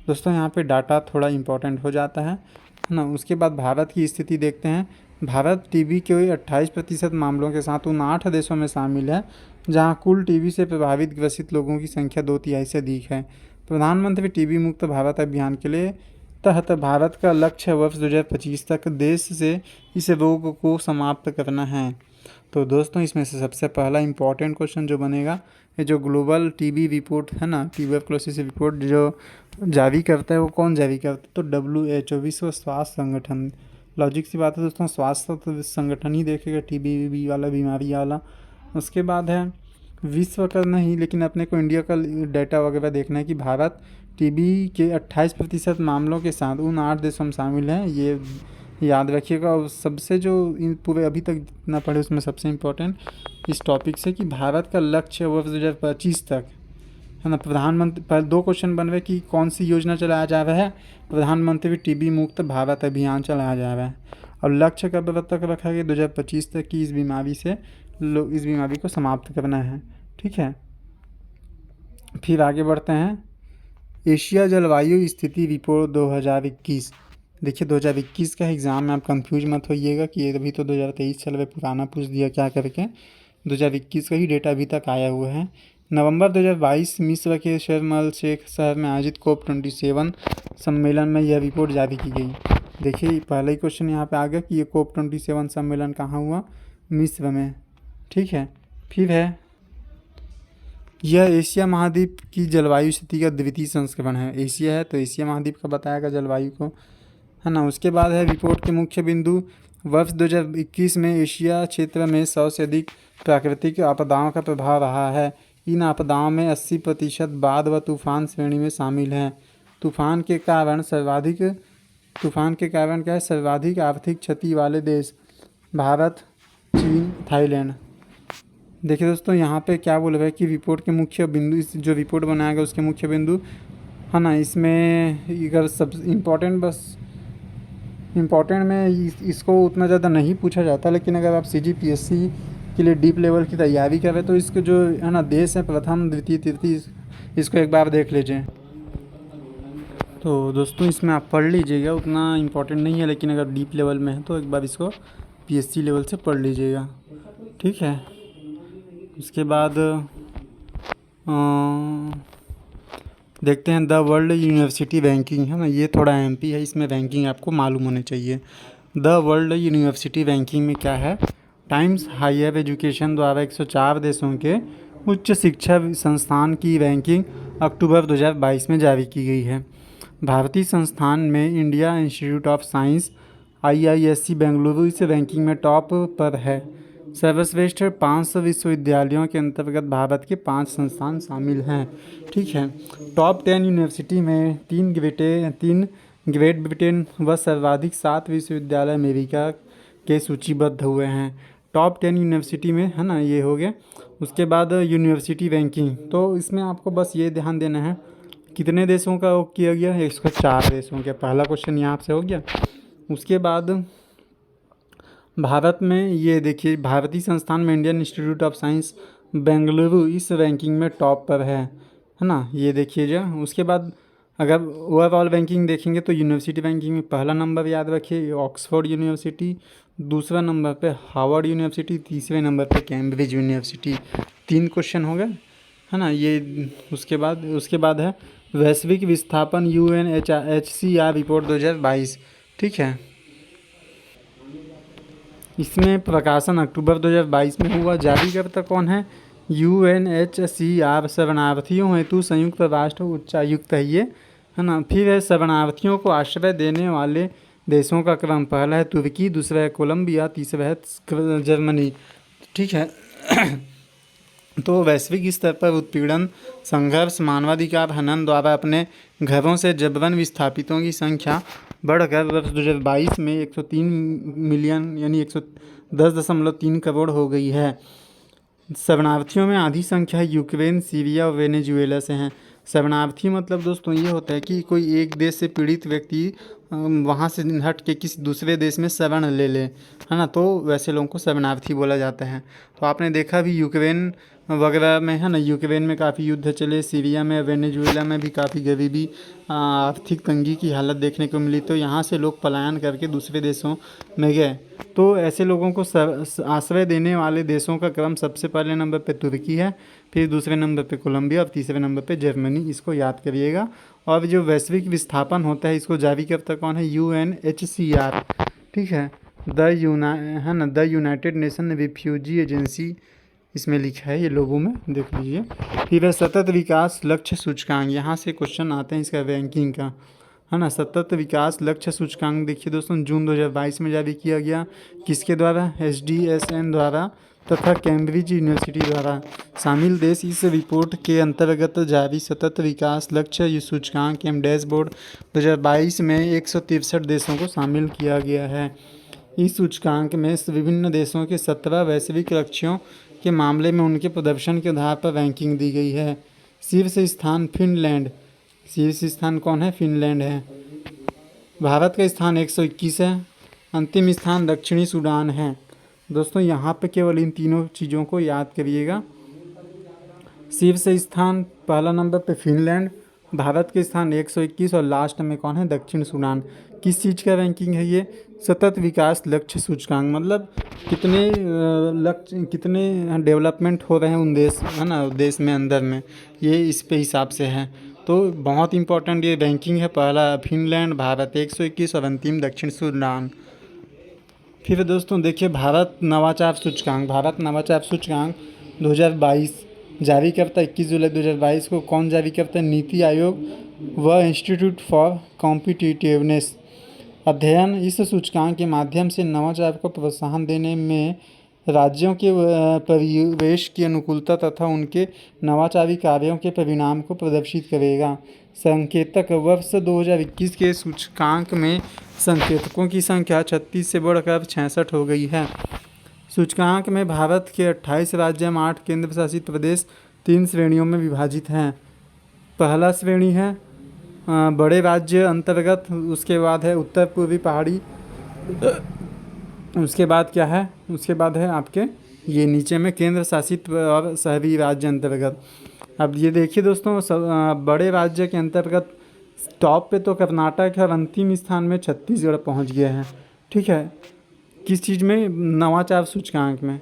दोस्तों यहाँ पे डाटा थोड़ा इम्पोर्टेंट हो जाता है ना। उसके बाद भारत की स्थिति देखते हैं। भारत टीबी के 28% मामलों के साथ उन 8 देशों में शामिल है जहां कुल टीबी से प्रभावित ग्रसित लोगों की संख्या 2/3 से अधिक है। प्रधानमंत्री टीबी मुक्त भारत अभियान के लिए तहत भारत का लक्ष्य वर्ष 2025 तक देश से इस रोग को समाप्त करना है। तो दोस्तों इसमें से सबसे पहला इम्पॉर्टेंट क्वेश्चन जो बनेगा, ये जो ग्लोबल टीबी रिपोर्ट है ना, ट्यूबरकुलोसिस रिपोर्ट जो जारी करता है वो कौन जारी करता है? तो WHO, विश्व स्वास्थ्य संगठन। लॉजिक सी बात है दोस्तों, स्वास्थ्य संगठन ही देखेगा टीबी वाला बीमारी वाला। उसके बाद है विश्व का नहीं, लेकिन अपने को इंडिया का डाटा वगैरह देखना है कि भारत टीबी के 28% मामलों के साथ उन 8 देशों में शामिल हैं, ये याद रखिएगा। और सबसे जो इन पूरे अभी तक जितना पढ़े उसमें सबसे इम्पोर्टेंट इस टॉपिक से कि भारत का लक्ष्य वर्ष 2025 तक, है ना, प्रधानमंत्री पर 2 क्वेश्चन बन रहे कि कौन सी योजना चलाया जा रहा है, प्रधानमंत्री टीबी मुक्त भारत अभियान चलाया जा रहा है। और लक्ष्य कब तक रखा गया, 2025 तक की इस बीमारी को समाप्त करना है। ठीक है, फिर आगे बढ़ते हैं। एशिया जलवायु स्थिति रिपोर्ट 2021। देखिए 2021 का एग्ज़ाम में आप कंफ्यूज मत होइएगा कि ये अभी तो 2023 चल रहा, पुराना पूछ दिया क्या करके। 2021 का ही डेटा अभी तक आया हुआ है। नवंबर 2022 मिस्र के शर्म अल शेख शहर में आयोजित COP27 सम्मेलन में यह रिपोर्ट जारी की गई। देखिए पहला ही क्वेश्चन यहाँ पे आ गया कि ये COP27 सम्मेलन कहाँ हुआ, मिस्र में। ठीक है, फिर है यह एशिया महाद्वीप की जलवायु स्थिति का द्वितीय संस्करण है। एशिया है तो एशिया महाद्वीप का बताएगा जलवायु को, है ना। उसके बाद है रिपोर्ट के मुख्य बिंदु। वर्ष 2021 में एशिया क्षेत्र में 100 से अधिक प्राकृतिक आपदाओं का प्रभाव रहा है। इन आपदाओं में 80% बाढ़ व तूफान श्रेणी में शामिल हैं। तूफान के कारण क्या है, सर्वाधिक आर्थिक क्षति वाले देश भारत, चीन, थाईलैंड। देखिए दोस्तों यहाँ पे क्या बोल रहा है कि रिपोर्ट के मुख्य बिंदु, इस जो रिपोर्ट बनाया गया उसके मुख्य बिंदु, है ना। इसमें अगर सब इम्पॉर्टेंट में इसको उतना ज़्यादा नहीं पूछा जाता, लेकिन अगर आप CGPSC के लिए डीप लेवल की तैयारी कर रहे तो इसके जो है ना देश है प्रथम, द्वितीय, तृतीय, इसको एक बार देख लीजिए। तो दोस्तों इसमें आप पढ़ लीजिएगा, उतना इम्पोर्टेंट नहीं है, लेकिन अगर डीप लेवल में है तो एक बार इसको PSC लेवल से पढ़ लीजिएगा। ठीक है, उसके बाद देखते हैं द वर्ल्ड यूनिवर्सिटी रैंकिंग, है ना। ये थोड़ा MP है, इसमें रैंकिंग आपको मालूम होने चाहिए। द वर्ल्ड यूनिवर्सिटी रैंकिंग में क्या है, टाइम्स हायर एजुकेशन द्वारा 104 देशों के उच्च शिक्षा संस्थान की रैंकिंग अक्टूबर 2022 में जारी की गई है। भारतीय संस्थान में India institute of science IISc Bengaluru इस रैंकिंग में टॉप पर है। सर्वश्रेष्ठ 500 विश्वविद्यालयों के अंतर्गत भारत के 5 संस्थान शामिल हैं। ठीक है, टॉप 10 यूनिवर्सिटी में 3 ग्रेट ब्रिटेन व सर्वाधिक 7 विश्वविद्यालय अमेरिका के सूचीबद्ध हुए हैं। टॉप 10 यूनिवर्सिटी में, है ना, ये हो गया। उसके बाद यूनिवर्सिटी रैंकिंग, तो इसमें आपको बस ये ध्यान देना है कितने देशों का किया गया, 104 देशों का। पहला क्वेश्चन यहाँ से हो गया। उसके बाद भारत में ये देखिए, भारतीय संस्थान में Indian institute of science Bengaluru इस रैंकिंग में टॉप पर है ना, ये देखिए जो। उसके बाद अगर ओवरऑल रैंकिंग देखेंगे तो यूनिवर्सिटी रैंकिंग में पहला नंबर याद रखिए ऑक्सफोर्ड यूनिवर्सिटी, दूसरा नंबर पे हार्वर्ड यूनिवर्सिटी, तीसरे नंबर पे कैम्ब्रिज यूनिवर्सिटी। 3 क्वेश्चन हो गए, है ना ये। उसके बाद है वैश्विक विस्थापन UNHCR रिपोर्ट 2022। ठीक है, इसमें प्रकाशन अक्टूबर 2022 में हुआ। जारीकर्ता कौन है, UNHCR शरणार्थियों हेतु संयुक्त राष्ट्र उच्चायुक्त है ये, है ना। फिर है शरणार्थियों को आश्रय देने वाले देशों का क्रम, पहला है तुर्की, दूसरा है कोलंबिया, तीसरा है जर्मनी। ठीक है तो वैश्विक स्तर पर उत्पीड़न, संघर्ष, मानवाधिकार हनन द्वारा अपने घरों से जबरन विस्थापितों की संख्या बढ़कर वर्ष 2022 में 103 मिलियन यानी 110.3 करोड़ हो गई है। शरणार्थियों में आधी संख्या यूक्रेन, सीरिया और वेनेजुएला से हैं। शरणार्थी मतलब दोस्तों ये होता है कि कोई एक देश से पीड़ित व्यक्ति वहाँ से हट के किसी दूसरे देश में शरण ले ले, है ना, तो वैसे लोगों को शरणार्थी बोला जाता है। तो आपने देखा भी यूक्रेन वगैरह में, है ना, यूक्रेन में काफ़ी युद्ध चले, सीरिया में, वेनेजुएला में भी काफ़ी गरीबी, आर्थिक तंगी की हालत देखने को मिली, तो यहाँ से लोग पलायन करके दूसरे देशों में गए। तो ऐसे लोगों को आश्रय देने वाले देशों का क्रम सबसे पहले नंबर पे तुर्की है, फिर दूसरे नंबर पे कोलंबिया और तीसरे नंबर पे जर्मनी, इसको याद करिएगा। और जो वैश्विक विस्थापन होता है इसको जारी करता कौन है, UNHCR। ठीक है, the United nation refugee agency इसमें लिखा है, ये लोगों में देख लीजिए। फिर है सतत विकास लक्ष्य सूचकांक, यहाँ से क्वेश्चन आते हैं इसका रैंकिंग का। है ना। सतत विकास लक्ष्य सूचकांक देखिए दोस्तों जून 2022 में जारी किया गया, किसके द्वारा, SDSN द्वारा तथा कैम्ब्रिज यूनिवर्सिटी द्वारा। शामिल देश इस रिपोर्ट के अंतर्गत जारी सतत विकास लक्ष्य सूचकांक एवं डैशबोर्ड 2022 में 163 देशों को शामिल किया गया है। इस सूचकांक में विभिन्न देशों के 17 वैश्विक लक्ष्यों के मामले में उनके प्रदर्शन के आधार पर रैंकिंग दी गई है। शीर्ष स्थान फिनलैंड, शीर्ष स्थान कौन है, फिनलैंड है। भारत का स्थान 121 है। अंतिम स्थान दक्षिणी सूडान है। दोस्तों यहाँ पे केवल इन तीनों चीज़ों को याद करिएगा। शीर्ष स्थान पहला नंबर पे फिनलैंड, भारत के स्थान 121 और लास्ट में कौन है, दक्षिण सूडान। किस चीज़ का रैंकिंग है ये, सतत विकास लक्ष्य सूचकांक, मतलब कितने लक्ष्य कितने डेवलपमेंट हो रहे हैं उन देश, है ना, देश में अंदर में, ये इस पे हिसाब से है। तो बहुत इंपॉर्टेंट ये रैंकिंग है। पहला फिनलैंड, भारत 121 और अंतिम दक्षिण सूडान। फिर दोस्तों देखिए भारत नवाचार सूचकांक, भारत नवाचार सूचकांक 2022 जारी करता है 21 जुलाई 2022 को। कौन जारी करता है, नीति आयोग व इंस्टीट्यूट फॉर कॉम्पिटिटिवनेस अध्ययन। इस सूचकांक के माध्यम से नवाचार को प्रोत्साहन देने में राज्यों के परिवेश की अनुकूलता तथा उनके नवाचारी कार्यों के परिणाम को प्रदर्शित करेगा। संकेतक, वर्ष 2021 के सूचकांक में संकेतकों की संख्या 36 से बढ़कर 66 हो गई है। सूचकांक में भारत के 28 राज्य एवं 8 केंद्र शासित प्रदेश 3 श्रेणियों में विभाजित हैं। पहला श्रेणी है बड़े राज्य अंतर्गत, उसके बाद है उत्तर पूर्वी पहाड़ी, उसके बाद क्या है, उसके बाद है आपके ये नीचे में केंद्र शासित और शहरी राज्य अंतर्गत। अब ये देखिए दोस्तों बड़े राज्य के अंतर्गत टॉप पे तो कर्नाटक है और अंतिम स्थान में छत्तीसगढ़ पहुंच गया है। ठीक है, किस चीज़ में, नवाचार सूचकांक में।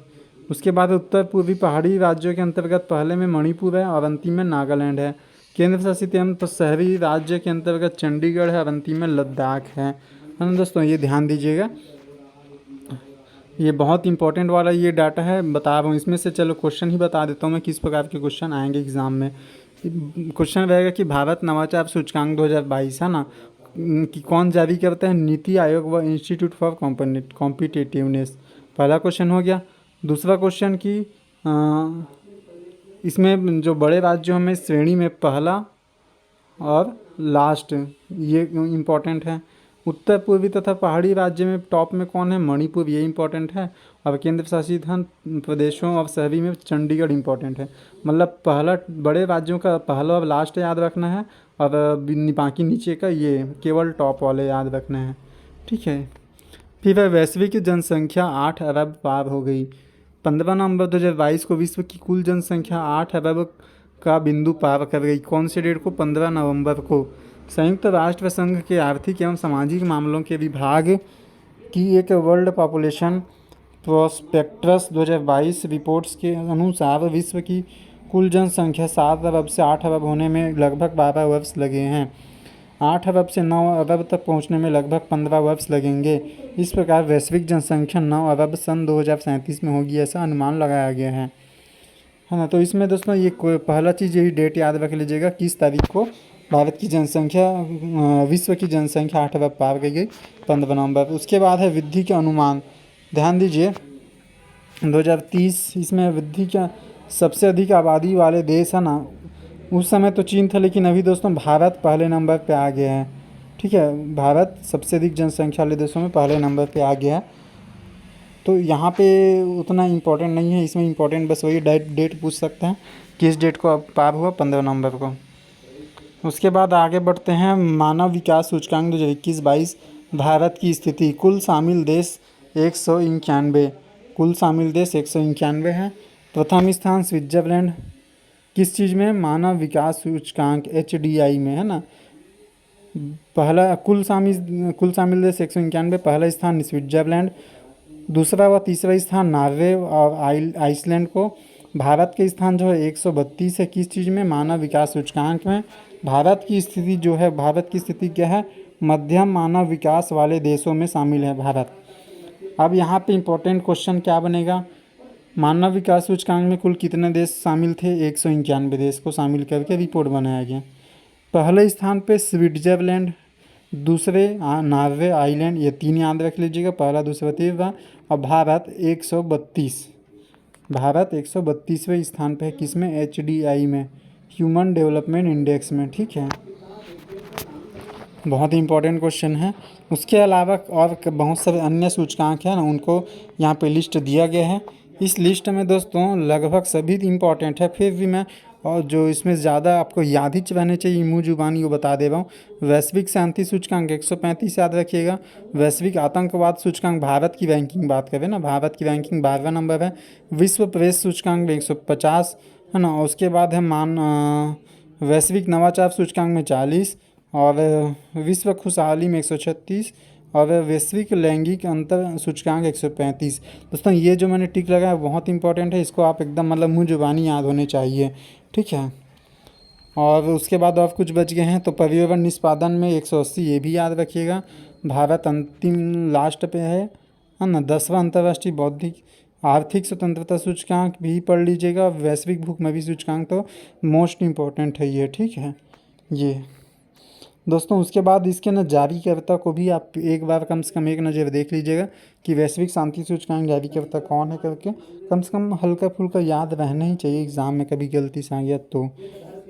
उसके बाद उत्तर पूर्वी पहाड़ी राज्यों के अंतर्गत पहले में मणिपुर है और अंतिम में नागालैंड है। केंद्र शासित एवं तो शहरी राज्य के अंतर्गत चंडीगढ़ है और अंतिम में लद्दाख है ना दोस्तों, ये ध्यान दीजिएगा। ये बहुत इंपॉर्टेंट वाला ये डाटा है, बता रहा हूँ इसमें से। चलो क्वेश्चन ही बता देता हूँ मैं किस प्रकार के क्वेश्चन आएंगे एग्जाम में। क्वेश्चन रहेगा कि भारत नवाचार सूचकांक 2022 है ना, कि कौन जारी करता है, नीति आयोग व इंस्टीट्यूट फॉर कॉम्पिटिटिवनेस। पहला क्वेश्चन हो गया। दूसरा क्वेश्चन कि इसमें जो बड़े राज्यों में श्रेणी में पहला और लास्ट, ये इम्पोर्टेंट है। उत्तर पूर्वी तथा पहाड़ी राज्य में टॉप में कौन है, मणिपुर, ये इंपॉर्टेंट है। और केंद्र शासित प्रदेशों और शहरी में चंडीगढ़ इंपॉर्टेंट है। मतलब पहला बड़े राज्यों का पहला और लास्ट याद रखना है और बाकी नीचे का ये केवल टॉप वाले याद रखना है। ठीक है। फिर वैश्विक जनसंख्या 8 अरब पार हो गई। 15 नवंबर 2022 को विश्व की कुल जनसंख्या 8 अरब का बिंदु पार कर गई। कौन से डेट को, 15 नवंबर को। संयुक्त राष्ट्र संघ के आर्थिक एवं सामाजिक मामलों के विभाग की एक वर्ल्ड पॉपुलेशन प्रोस्पेक्टस 2022 रिपोर्ट्स के अनुसार विश्व की कुल जनसंख्या 7 अरब से 8 अरब होने में लगभग 12 वर्ष लगे हैं। 8 अरब से 9 अरब तक पहुंचने में लगभग 15 वर्ष लगेंगे। इस प्रकार वैश्विक जनसंख्या 9 अरब सन 2037 में होगी, ऐसा अनुमान लगाया गया है ना। तो इसमें दोस्तों ये पहला चीज़ यही डेट याद रख लीजिएगा, किस तारीख को भारत की जनसंख्या, विश्व की जनसंख्या 8 अरब पार गई, 15 नवंबर। उसके बाद है वृद्धि के अनुमान, ध्यान दीजिए 2030, इसमें वृद्धि का सबसे अधिक आबादी वाले देश है ना, उस समय तो चीन था, लेकिन अभी दोस्तों भारत पहले नंबर पे आ गया है। ठीक है, भारत सबसे अधिक जनसंख्या वाले देशों में पहले नंबर पे आ गया है। तो यहाँ पे उतना इम्पोर्टेंट नहीं है, इसमें इम्पोर्टेंट बस वही डेट पूछ सकते हैं, किस डेट को अब पार हुआ, 15 नवंबर को। उसके बाद आगे बढ़ते हैं, मानव विकास सूचकांक 2021-22 भारत की स्थिति। कुल शामिल देश 191, कुल शामिल देश 191 है। प्रथम स्थान स्विट्जरलैंड, किस चीज़ में, मानव विकास सूचकांक HDI में, है ना। पहला कुल शामिल देश 191, पहला स्थान स्विट्जरलैंड, दूसरा व तीसरा स्थान नॉर्वे और आइसलैंड को। भारत के स्थान जो है 132 है, किस चीज़ में, मानव विकास सूचकांक में। भारत की स्थिति जो है, भारत की स्थिति क्या है, मध्यम मानव विकास वाले देशों में शामिल है भारत। अब यहाँ पे इम्पोर्टेंट क्वेश्चन क्या बनेगा, मानव विकास सूचकांक में कुल कितने देश शामिल थे, 191 देश को शामिल करके रिपोर्ट बनाया गया। पहले स्थान पे स्विट्जरलैंड, दूसरे नॉर्वे, आइलैंड, ये 3 याद रख लीजिएगा, पहला, दूसरा, तीसरा। और भारत 132, भारत 132वें स्थान पे है, किसमें, HDI में, ह्यूमन डेवलपमेंट इंडेक्स में, ठीक है। बहुत ही इंपॉर्टेंट क्वेश्चन है। उसके अलावा और बहुत सारे अन्य सूचकांक हैं ना, उनको यहाँ पे लिस्ट दिया गया है। इस लिस्ट में दोस्तों लगभग सभी इम्पॉर्टेंट है, फिर भी मैं और जो इसमें ज़्यादा आपको याद ही रहने चाहिए मुँह जुबानी वो बता दे रहा हूँ। वैश्विक शांति सूचकांक 135 याद रखिएगा। वैश्विक आतंकवाद सूचकांक, भारत की रैंकिंग बात करें ना, भारत की रैंकिंग 12वां नंबर है। विश्व प्रेस सूचकांक में 150 है ना। उसके बाद है वैश्विक नवाचार सूचकांक में 40, और विश्व खुशहाली में 136, और वैश्विक लैंगिक अंतर सूचकांक 135। दोस्तों ये जो मैंने टिक लगाया बहुत इंपॉर्टेंट है, इसको आप एकदम मतलब मुँह जुबानी याद होने चाहिए, ठीक है। और उसके बाद और कुछ बच गए हैं, तो पर्यावरण निष्पादन में 180, ये भी याद रखिएगा। भारत अंतिम लास्ट पे है ना। 10वां अंतर्राष्ट्रीय बौद्धिक आर्थिक स्वतंत्रता सूचकांक भी पढ़ लीजिएगा। वैश्विक भूखमरी सूचकांक तो मोस्ट इम्पॉर्टेंट है ये, ठीक है। ये दोस्तों उसके बाद इसके ना जारीकर्ता को भी आप एक बार कम से कम एक नज़र देख लीजिएगा कि वैश्विक शांति सूचकांक जारीकर्ता कौन है करके, कम से कम हल्का फुल्का याद रहना ही चाहिए एग्ज़ाम में कभी गलती से आ गया तो,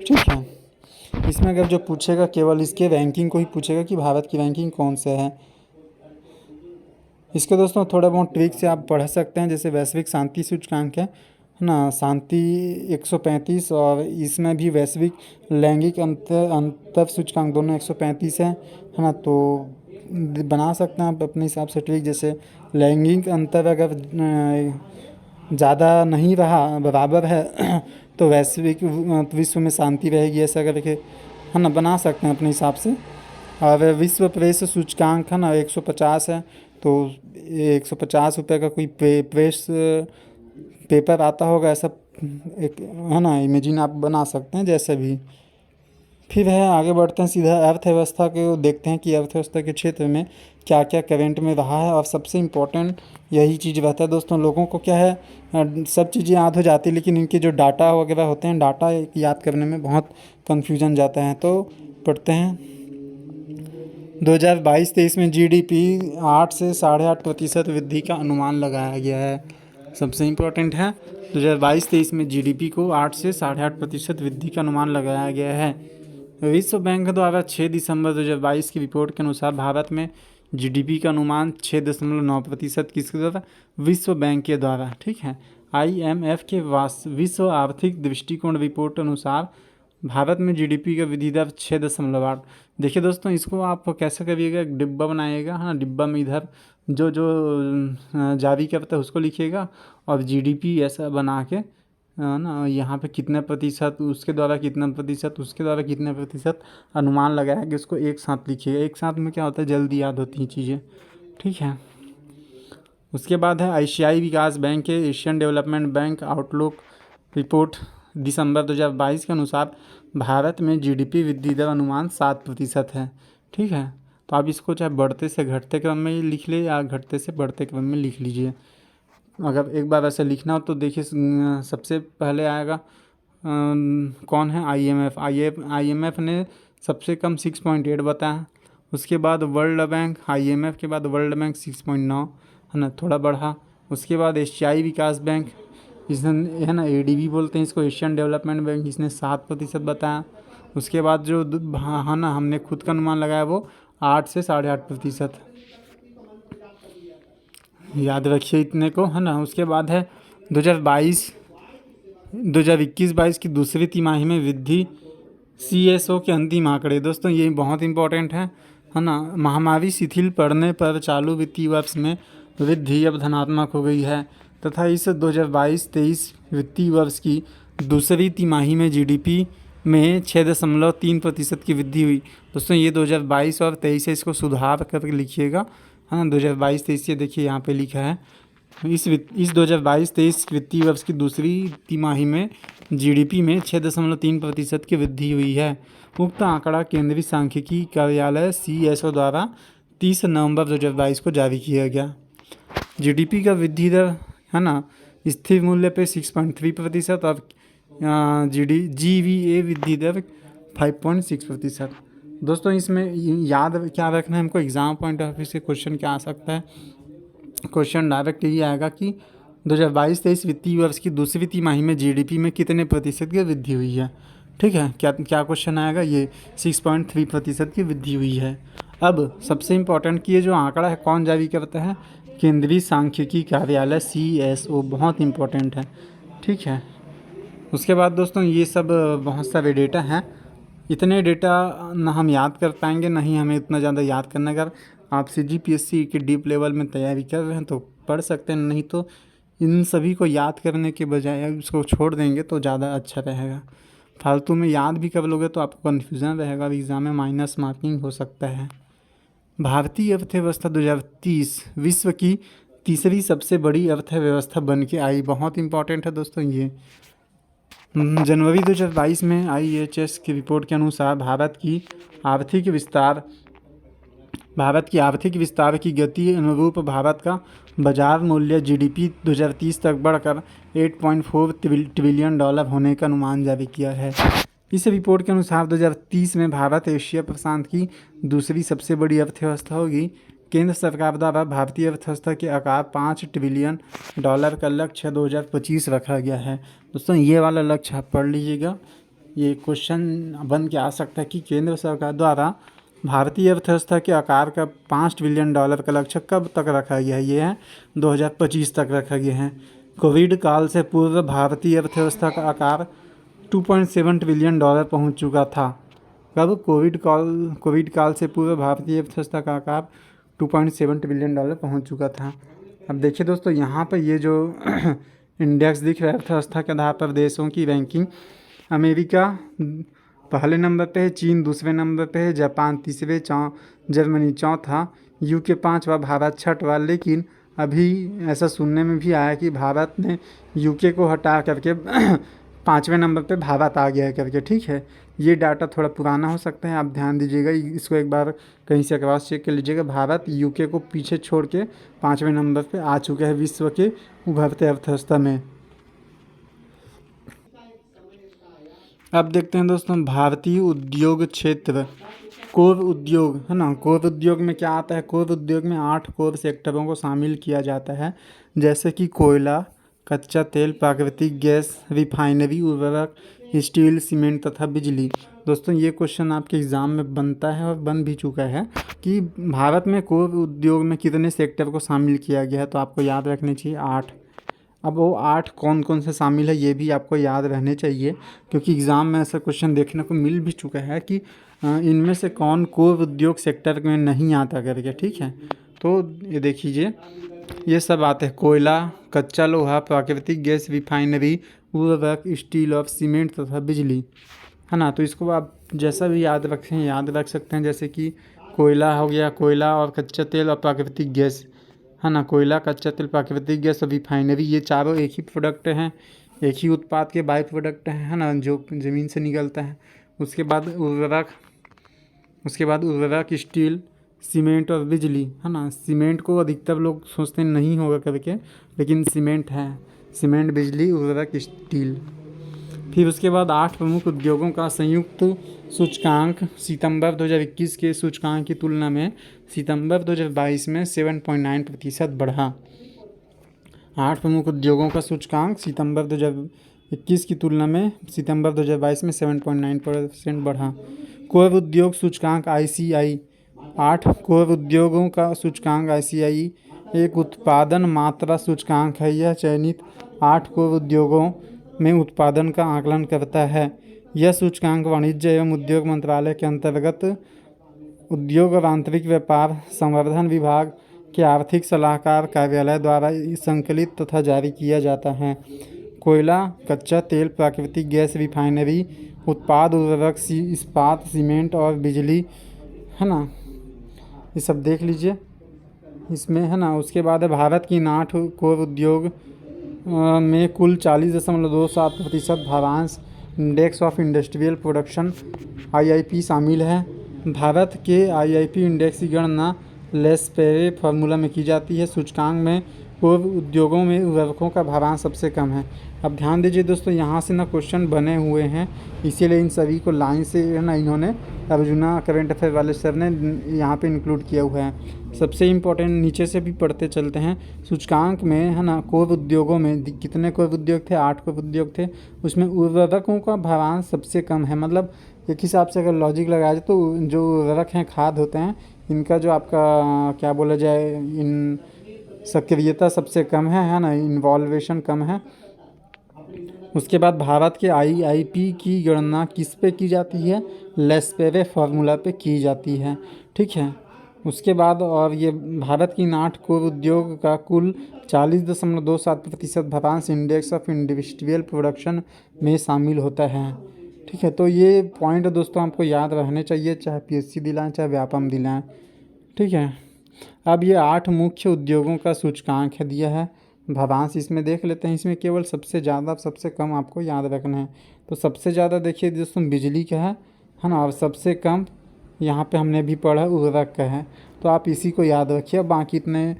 ठीक है। इसमें अगर जो पूछेगा केवल इसके रैंकिंग को ही पूछेगा कि भारत की रैंकिंग कौन से है। इसके दोस्तों थोड़ा बहुत ट्रिक से आप पढ़ सकते हैं, जैसे वैश्विक शांति सूचकांक है ना, शांति 135, और इसमें भी वैश्विक लैंगिक अंतर सूचकांक दोनों 135 है ना। तो बना सकते हैं आप अपने हिसाब से ट्रिक, जैसे लैंगिक अंतर अगर ज़्यादा नहीं रहा, बराबर है तो वैश्विक विश्व में शांति रहेगी, ऐसा करके है ना बना सकते हैं अपने हिसाब से। और विश्व प्रेस सूचकांक है ना 150 है, तो 150 रुपये का कोई प्रेस पेपर आता होगा ऐसा एक, है ना, इमेजिन आप बना सकते हैं जैसे भी। फिर है आगे बढ़ते हैं सीधा अर्थव्यवस्था को देखते हैं कि अर्थव्यवस्था के क्षेत्र में क्या क्या करंट में रहा है। और सबसे इम्पोर्टेंट यही चीज़ रहता है दोस्तों, लोगों को क्या है सब चीज़ें याद हो जाती है, लेकिन इनके जो डाटा वगैरह होते हैं, डाटा याद करने में बहुत कन्फ्यूजन जाता है। तो पढ़ते हैं 2022-23 में GDP 8 से 8.5% वृद्धि का अनुमान लगाया गया है। सबसे इम्पोर्टेंट है 2022-23 में GDP को 8 से 8.5% वृद्धि का अनुमान लगाया गया है। विश्व बैंक द्वारा 6 दिसंबर 2022 की रिपोर्ट के अनुसार भारत में GDP का अनुमान 6.9% किसके द्वारा, विश्व बैंक के द्वारा, ठीक है। IMF के विश्व आर्थिक दृष्टिकोण रिपोर्ट अनुसार भारत में GDP का वृद्धि दर 6.8। देखिए दोस्तों इसको आप कैसे करिएगा, एक डिब्बा बनाइएगा, हाँ डिब्बा में इधर जो जो जारी करता है उसको लिखिएगा, और GDP ऐसा बना के ना यहाँ पे कितने प्रतिशत, उसके द्वारा कितना प्रतिशत, उसके द्वारा कितने प्रतिशत अनुमान लगाया कि उसको एक साथ लिखिएगा। एक साथ में क्या होता है, जल्दी याद होती हैं चीज़ें, ठीक है। उसके बाद है एशियाई विकास बैंक के Asian development bank outlook report दिसंबर 2022 के अनुसार भारत में GDP वृद्धि दर अनुमान 7% है, ठीक है। तो आप इसको चाहे बढ़ते से घटते क्रम में लिख ले या घटते से बढ़ते क्रम में लिख लीजिए। अगर एक बार ऐसे लिखना हो तो देखिए सबसे पहले आएगा कौन है, IMF ने सबसे कम 6.8 बताया। उसके बाद वर्ल्ड बैंक, IMF के बाद वर्ल्ड बैंक 6.9 है ना, थोड़ा बढ़ा। उसके बाद एशियाई विकास बैंक, इसने है ना ADB बोलते हैं इसको, एशियन डेवलपमेंट बैंक, इसने 7% बताया। उसके बाद जो है ना हमने खुद का अनुमान लगाया वो 8 से 8.5%, याद रखिए इतने को, है ना। उसके बाद है 2021-22 की दूसरी तिमाही में वृद्धि CSO के अंतिम आंकड़े। दोस्तों ये बहुत इंपॉर्टेंट है ना। महामारी शिथिल पड़ने पर चालू वित्तीय वर्ष में वृद्धि अब धनात्मक हो गई है तथा इस 2022-23 वित्तीय वर्ष की दूसरी तिमाही में GDP में 6.3% की वृद्धि हुई। दोस्तों ये 2022 और 23 है, इसको सुधार करके लिखिएगा, है ना। 2022-23 ये देखिए यहाँ पे लिखा है, इस 2022-23 वित्तीय वर्ष की दूसरी तिमाही में GDP में 6.3% की वृद्धि हुई है। उक्त आंकड़ा केंद्रीय सांख्यिकी कार्यालय CSO द्वारा 30 नवंबर 2022 को जारी किया गया। GDP का वृद्धि दर है ना स्थिर मूल्य पे 6.3% और GVA वृद्धि दर 5.6%। दोस्तों इसमें याद क्या रखना है हमको, एग्जाम पॉइंट ऑफ व्यू से क्वेश्चन क्या आ सकता है। क्वेश्चन डायरेक्ट यही आएगा कि 2022-23 वित्तीय वर्ष की दूसरी तिमाही में जीडीपी में कितने प्रतिशत की वृद्धि हुई है। ठीक है, क्या क्या क्वेश्चन आएगा, ये 6.3% की वृद्धि हुई है। अब सबसे इम्पोर्टेंट कि ये जो आंकड़ा है कौन जारी करता है, केंद्रीय सांख्यिकी कार्यालय CSO, बहुत इम्पोर्टेंट है। ठीक है, उसके बाद दोस्तों ये सब बहुत सारे डेटा हैं, इतने डेटा ना हम याद कर पाएंगे, नहीं हमें इतना ज़्यादा याद करना। अगर आप CGPSC के डीप लेवल में तैयारी कर रहे हैं तो पढ़ सकते हैं, नहीं तो इन सभी को याद करने के बजाय उसको छोड़ देंगे तो ज़्यादा अच्छा रहेगा। फालतू में याद भी कर लोगे तो आपको कन्फ्यूज़न रहेगा, एग्ज़ाम में माइनस मार्किंग हो सकता है। भारतीय अर्थव्यवस्था 2030 विश्व की तीसरी सबसे बड़ी अर्थव्यवस्था बन के आई, बहुत इंपॉर्टेंट है दोस्तों ये। जनवरी 2022 में IHS की रिपोर्ट के अनुसार भारत की आर्थिक विस्तार की गति अनुरूप भारत का बाजार मूल्य GDP 2030 तक बढ़कर $8.4 ट्रिलियन होने का अनुमान जारी किया है। इस रिपोर्ट के अनुसार 2030 में भारत एशिया प्रशांत की दूसरी सबसे बड़ी अर्थव्यवस्था होगी। केंद्र सरकार द्वारा भारतीय अर्थव्यवस्था के आकार $5 ट्रिलियन का लक्ष्य 2025 रखा गया है। दोस्तों ये वाला लक्ष्य आप पढ़ लीजिएगा, ये क्वेश्चन बन के आ सकता है कि केंद्र सरकार द्वारा भारतीय अर्थव्यवस्था के आकार का $5 ट्रिलियन का लक्ष्य कब तक रखा गया है, ये है 2025 तक रखा गया है। कोविड काल से पूर्व भारतीय अर्थव्यवस्था का आकार 2.7 ट्रिलियन पहुंच चुका था। कब? कोविड काल से पूर्व भारतीय अर्थव्यवस्था का आकार 2.7 ट्रिलियन पहुंच चुका था। अब देखिए दोस्तों, यहाँ पर ये जो इंडेक्स दिख रहा है अर्थव्यवस्था के आधार पर देशों की रैंकिंग, अमेरिका पहले नंबर पे है, चीन दूसरे नंबर पे है, जापान तीसरे, जर्मनी चौथा, UK पाँचवा, भारत छठवा। लेकिन अभी ऐसा सुनने में भी आया कि भारत ने UK को हटा करके 5वें नंबर पे भारत आ गया है करके। ठीक है, ये डाटा थोड़ा पुराना हो सकता है, आप ध्यान दीजिएगा, इसको एक बार कहीं से क्रॉस चेक कर लीजिएगा। भारत UK को पीछे छोड़ के 5वें नंबर पे आ चुका है विश्व के उभरते अर्थव्यवस्था में। अब देखते हैं दोस्तों भारतीय उद्योग क्षेत्र, कोर उद्योग है ना। कोर उद्योग में क्या आता है, कोर उद्योग में 8 कोर सेक्टरों को शामिल किया जाता है, जैसे कि कोयला, कच्चा तेल, प्राकृतिक गैस, रिफाइनरी, उर्वरक, स्टील, सीमेंट तथा बिजली। दोस्तों ये क्वेश्चन आपके एग्ज़ाम में बनता है और बन भी चुका है कि भारत में कोर उद्योग में कितने सेक्टर को शामिल किया गया है, तो आपको याद रखने चाहिए 8। अब वो 8 कौन कौन से शामिल है ये भी आपको याद रहने चाहिए, क्योंकि एग्ज़ाम में ऐसा क्वेश्चन देखने को मिल भी चुका है कि इनमें से कौन कोर उद्योग सेक्टर में नहीं आता करके। ठीक है, तो ये देखिए ये सब आते हैं, कोयला, कच्चा लोहा, प्राकृतिक गैस, रिफाइनरी, उर्वरक, स्टील और सीमेंट तथा बिजली, है ना। तो इसको आप जैसा भी याद रख सकते हैं, जैसे कि कोयला हो गया, कोयला और कच्चा तेल और प्राकृतिक गैस, है ना। कोयला, कच्चा तेल, प्राकृतिक गैस और रिफाइनरी, ये चारों एक ही प्रोडक्ट हैं, एक ही उत्पाद के बाई प्रोडक्ट हैं, है ना, जो ज़मीन से निकलता है। उसके बाद उर्वरक, स्टील, सीमेंट और बिजली, है ना। सीमेंट को अधिकतर लोग सोचते नहीं होगा करके, लेकिन सीमेंट है, सीमेंट, बिजली, उर्वरक, स्टील। फिर उसके बाद 8 प्रमुख उद्योगों का संयुक्त सूचकांक सितंबर 2021 के सूचकांक की तुलना में सितंबर 2022 में 7.9% बढ़ा। 8 प्रमुख उद्योगों का सूचकांक सितंबर 2021 की तुलना में सितंबर 2022 में 7.9% बढ़ा। कोर उद्योग सूचकांक ICI, 8 कोर उद्योगों का सूचकांक ICI एक उत्पादन मात्रा सूचकांक है। यह चयनित 8 कोर उद्योगों में उत्पादन का आकलन करता है। यह सूचकांक वाणिज्य एवं उद्योग मंत्रालय के अंतर्गत उद्योग और आंतरिक व्यापार संवर्धन विभाग के आर्थिक सलाहकार कार्यालय द्वारा संकलित तथा जारी किया जाता है। कोयला, कच्चा तेल, प्राकृतिक गैस, रिफाइनरी, उत्पाद, उर्वरक, इस्पात, सीमेंट और बिजली, है ना, ये सब देख लीजिए इसमें, है ना। उसके बाद है भारत की 8 कोर उद्योग में कुल 40.27% भारांश index of industrial production IIP शामिल है। भारत के IIP इंडेक्स की गणना लेस्पेरे फार्मूला में की जाती है। सूचकांक में कोर उद्योगों में उर्वरकों का भारांश सबसे कम है। अब ध्यान दीजिए दोस्तों, यहाँ से ना क्वेश्चन बने हुए हैं, इसीलिए इन सभी को लाइन से, है ना, इन्होंने अर्जुना करंट अफेयर वाले सर ने यहाँ पे इंक्लूड किया हुआ है। सबसे इम्पोर्टेंट नीचे से भी पढ़ते चलते हैं। सूचकांक में है ना, कोर उद्योगों में कितने कोर उद्योग थे? 8 कोर उद्योग थे। उसमें उर्वरकों का भारांश सबसे कम है। मतलब एक हिसाब से अगर लॉजिक लगाया जाए तो जो उर्वरक हैं, खाद होते हैं, इनका जो आपका क्या बोला जाए, इन सक्रियता सबसे कम है ना, इन्वॉल्वेशन कम है। उसके बाद भारत के आईआईपी की गणना किस पे की जाती है? लेस्पेरे फार्मूला पे की जाती है। ठीक है। उसके बाद और ये भारत की 8 कोर उद्योग का कुल 40.27% भारांश इंडेक्स ऑफ इंडस्ट्रियल प्रोडक्शन में शामिल होता है। ठीक है। तो ये पॉइंट दोस्तों आपको याद रहने चाहिए, चाहे पीएससी दिलाएं चाहे व्यापम दिलाएं। ठीक है। अब ये 8 मुख्य उद्योगों का सूचकांक है दिया है, भावांश इसमें देख लेते हैं। इसमें केवल सबसे ज़्यादा सबसे कम आपको याद रखना है। तो सबसे ज़्यादा देखिए दोस्तों बिजली का है ना, और सबसे कम यहाँ पे हमने भी पढ़ा उर्वरक का है। तो आप इसी को याद रखिए, बाकी इतने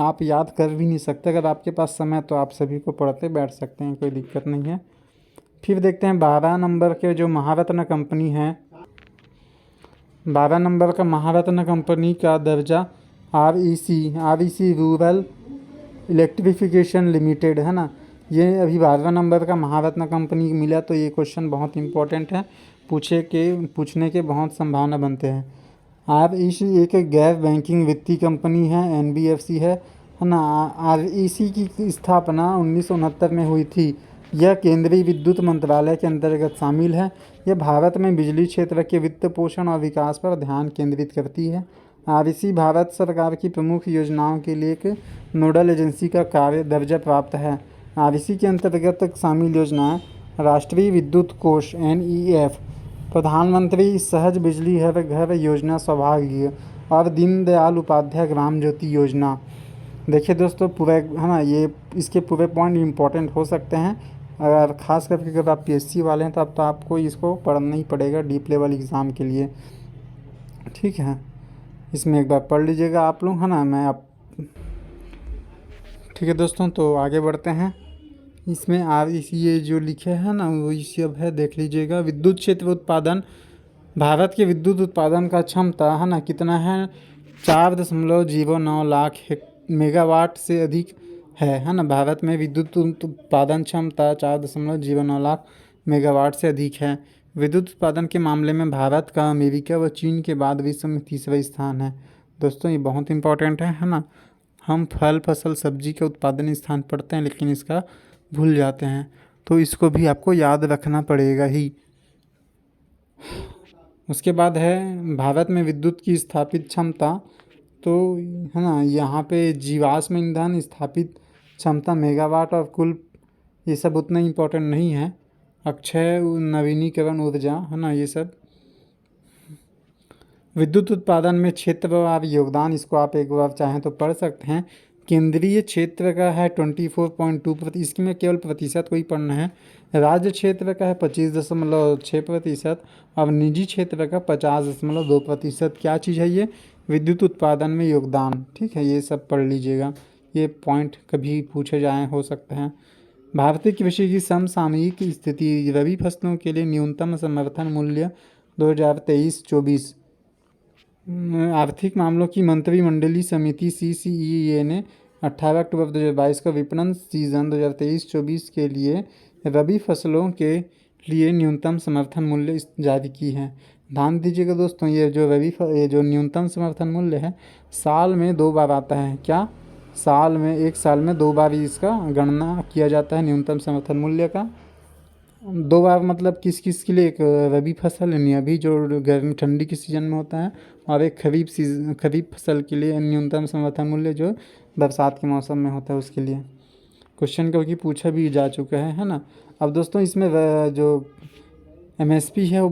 आप याद कर भी नहीं सकते। अगर आपके पास समय तो आप सभी को पढ़ते बैठ सकते हैं, कोई दिक्कत नहीं है। फिर देखते हैं 12 नंबर के जो महारत्न कंपनी है, 12 नंबर का महारत्न कंपनी का दर्जा REC रूरल इलेक्ट्रिफिकेशन लिमिटेड है ना, ये अभी 12 नंबर का महारत्न कंपनी मिला। तो ये क्वेश्चन बहुत इंपॉर्टेंट है, पूछने के बहुत संभावना बनते हैं। REC एक गैर बैंकिंग वित्तीय कंपनी है, NBFC है ना। REC की स्थापना 1969 में हुई थी। यह केंद्रीय विद्युत मंत्रालय के अंतर्गत शामिल है। यह भारत में बिजली क्षेत्र के वित्त पोषण और विकास पर ध्यान केंद्रित करती है। REC भारत सरकार की प्रमुख योजनाओं के लिए एक नोडल एजेंसी का कार्य दर्जा प्राप्त है। REC के अंतर्गत शामिल योजनाएं राष्ट्रीय विद्युत कोष NEF, प्रधानमंत्री सहज बिजली हर घर योजना सौभाग्य और दीनदयाल उपाध्याय ग्राम ज्योति योजना। देखिए दोस्तों पूरा है ना, ये इसके पूरे पॉइंट इंपॉर्टेंट हो सकते हैं। अगर खास करके अगर आप PSC वाले हैं तब तो आपको इसको पढ़ना ही पड़ेगा डीप लेवल एग्ज़ाम के लिए। ठीक है, इसमें एक बार पढ़ लीजिएगा आप लोग, है ना। ठीक है दोस्तों, तो आगे बढ़ते हैं। इसमें REC ये जो लिखे हैं ना वो सब है, देख लीजिएगा। विद्युत क्षेत्र उत्पादन, भारत के विद्युत उत्पादन का क्षमता है ना कितना है? 4.09 लाख मेगावाट से अधिक है ना। भारत में विद्युत उत्पादन क्षमता 4.09 लाख मेगावाट से अधिक है। विद्युत उत्पादन के मामले में भारत का अमेरिका व चीन के बाद विश्व में तीसरा स्थान है। दोस्तों ये बहुत इंपॉर्टेंट है ना। हम फल फसल सब्जी के उत्पादन स्थान पढ़ते हैं लेकिन इसका भूल जाते हैं, तो इसको भी आपको याद रखना पड़ेगा ही। उसके बाद है भारत में विद्युत की स्थापित क्षमता, तो है ना यहाँ पे जीवाश्म ईंधन स्थापित क्षमता मेगावाट और कुल ये सब उतना इम्पोर्टेंट नहीं है। अक्षय नवीनीकरण ऊर्जा है ना, ये सब। विद्युत उत्पादन में क्षेत्रवार योगदान, इसको आप एक बार चाहें तो पढ़ सकते हैं। केंद्रीय क्षेत्र का है 24.2%, इसमें केवल प्रतिशत को ही पढ़ना है। राज्य क्षेत्र का है 25.6% और निजी क्षेत्र का 50.2%। क्या चीज़ है ये? विद्युत उत्पादन में योगदान। ठीक है, ये सब पढ़ लीजिएगा, ये पॉइंट कभी पूछे जाए हो सकते हैं। भारतीय कृषि की समसामयिक स्थिति, रबी फसलों के लिए न्यूनतम समर्थन मूल्य 2023-24। आर्थिक मामलों की मंत्रिमंडलीय समिति CCEA ने 18 अक्टूबर 2022 को विपणन सीजन 2023-24 के लिए रबी फसलों के लिए न्यूनतम समर्थन मूल्य जारी की है। ध्यान दीजिएगा दोस्तों, ये जो न्यूनतम समर्थन मूल्य है साल में 2 बार आता है। क्या? एक साल में 2 बार इसका गणना किया जाता है न्यूनतम समर्थन मूल्य का। 2 बार मतलब किस किस के लिए? एक रबी फसल यानी अभी जो गर्मी ठंडी के सीज़न में होता है, और एक खरीफ फसल के लिए न्यूनतम समर्थन मूल्य जो बरसात के मौसम में होता है उसके लिए। क्वेश्चन क्योंकि पूछा भी जा चुका है ना। अब दोस्तों इसमें जो MSP है वो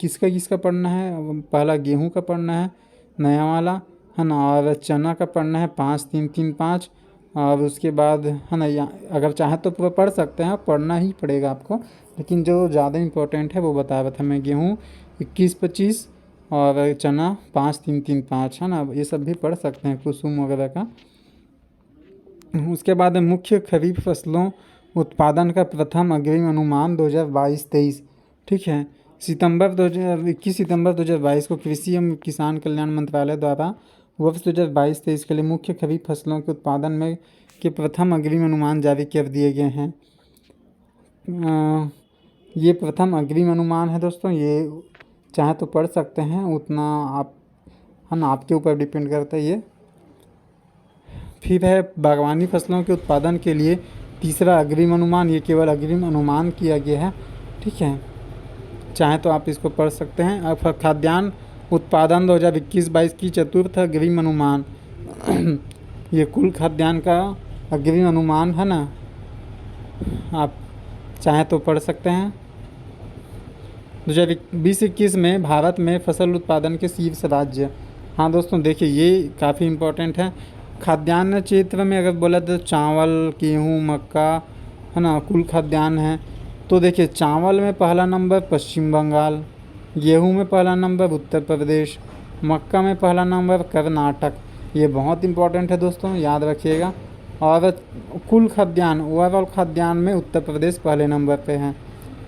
किसका पढ़ना है? पहला गेहूँ का पढ़ना है नया वाला, है ना, और चना का पढ़ना है 5-3-3-5। और उसके बाद है ना, अगर चाहे तो पूरा पढ़ सकते हैं, पढ़ना ही पड़ेगा आपको, लेकिन जो ज़्यादा इम्पोर्टेंट है वो बता रहा था मैं। गेहूँ 21-25 और चना 5-3-3-5, है ना, ये सब भी पढ़ सकते हैं, कुसुम वगैरह का। उसके बाद मुख्य खरीफ फसलों उत्पादन का प्रथम अग्रिम अनुमान 2022-23। ठीक है, सितंबर 2022 को कृषि एवं किसान कल्याण मंत्रालय द्वारा वर्ष 2022-23 के लिए मुख्य खरीफ फसलों के उत्पादन में के प्रथम अग्रिम अनुमान जारी कर दिए गए हैं। ये प्रथम अग्रिम अनुमान है दोस्तों, ये चाहे तो पढ़ सकते हैं, उतना आप है ना, आपके ऊपर डिपेंड करता है ये। फिर है बागवानी फसलों के उत्पादन के लिए तीसरा अग्रिम अनुमान, ये केवल अग्रिम अनुमान किया गया है, ठीक है, चाहे तो आप इसको पढ़ सकते हैं। अब खाद्यान्न उत्पादन 2021-22 की चतुर्थ अग्रिम अनुमान ये कुल खाद्यान्न का अग्रिम अनुमान है ना, आप चाहे तो पढ़ सकते हैं। 2020-21 में भारत में फसल उत्पादन के शीर्ष राज्य, हाँ दोस्तों देखिए ये काफ़ी इम्पोर्टेंट है। खाद्यान्न क्षेत्र में अगर बोला तो चावल, गेहूँ, मक्का है ना, कुल खाद्यान्न है। तो देखिए चावल में पहला नंबर पश्चिम बंगाल, गेहूँ में पहला नंबर उत्तर प्रदेश, मक्का में पहला नंबर कर्नाटक। ये बहुत इंपॉर्टेंट है दोस्तों, याद रखिएगा। और कुल खाद्यान्न, ओवरऑल खाद्यान्न में उत्तर प्रदेश पहले नंबर पे है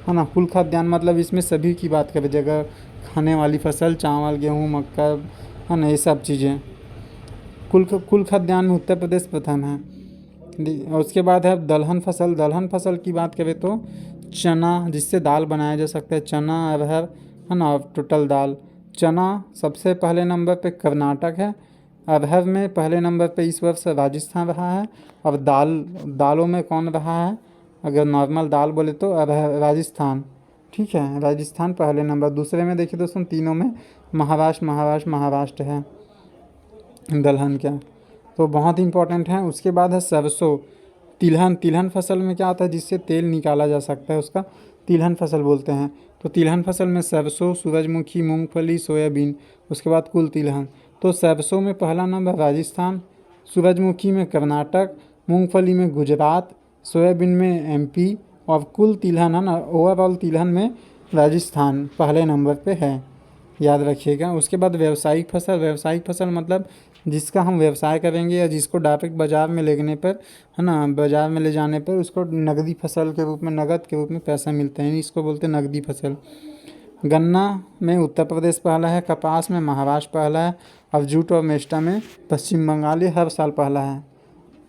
ना। कुल खाद्यान्न मतलब इसमें सभी की बात करें, जगह खाने वाली फसल, चावल, गेहूँ, मक्का है ना, ये सब चीज़ें। कुल खाद्यान्न में उत्तर प्रदेश प्रथम है। और उसके बाद है दलहन फसल। दलहन फसल की बात करें तो चना, जिससे दाल बनाया जा सकता है, चना, अरहर है ना, टोटल दाल। चना सबसे पहले नंबर पे कर्नाटक है। अरहर में पहले नंबर पे इस वर्ष राजस्थान रहा है। और दालों में कौन रहा है, अगर नॉर्मल दाल बोले तो अरहर, राजस्थान, ठीक है, राजस्थान पहले नंबर। दूसरे में देखिए दोस्तों, तीनों में महाराष्ट्र है दलहन क्या, तो बहुत इंपॉर्टेंट है। उसके बाद है सरसों, तिलहन। तिलहन फसल में क्या होता है, जिससे तेल निकाला जा सकता है, उसका तिलहन फसल बोलते हैं। तो तिलहन फसल में सरसों, सूरजमुखी, मूंगफली, सोयाबीन, उसके बाद कुल तिलहन। तो सरसों में पहला नंबर राजस्थान, सूरजमुखी में कर्नाटक, मूंगफली में गुजरात, सोयाबीन में एमपी, और कुल तिलहन है ना, ओवरऑल तिलहन में राजस्थान पहले नंबर पे है, याद रखिएगा। उसके बाद व्यावसायिक फसल। व्यावसायिक फसल मतलब जिसका हम व्यवसाय करेंगे या जिसको डायरेक्ट बाज़ार में लेने पर है ना, बाज़ार में ले जाने पर उसको नगदी फसल के रूप में, नगद के रूप में पैसा मिलता है, इसको बोलते हैं नगदी फसल। गन्ना में उत्तर प्रदेश पहला है, कपास में महाराष्ट्र पहला है, और जूट और मेस्टा में पश्चिम बंगाल ये हर साल पहला है।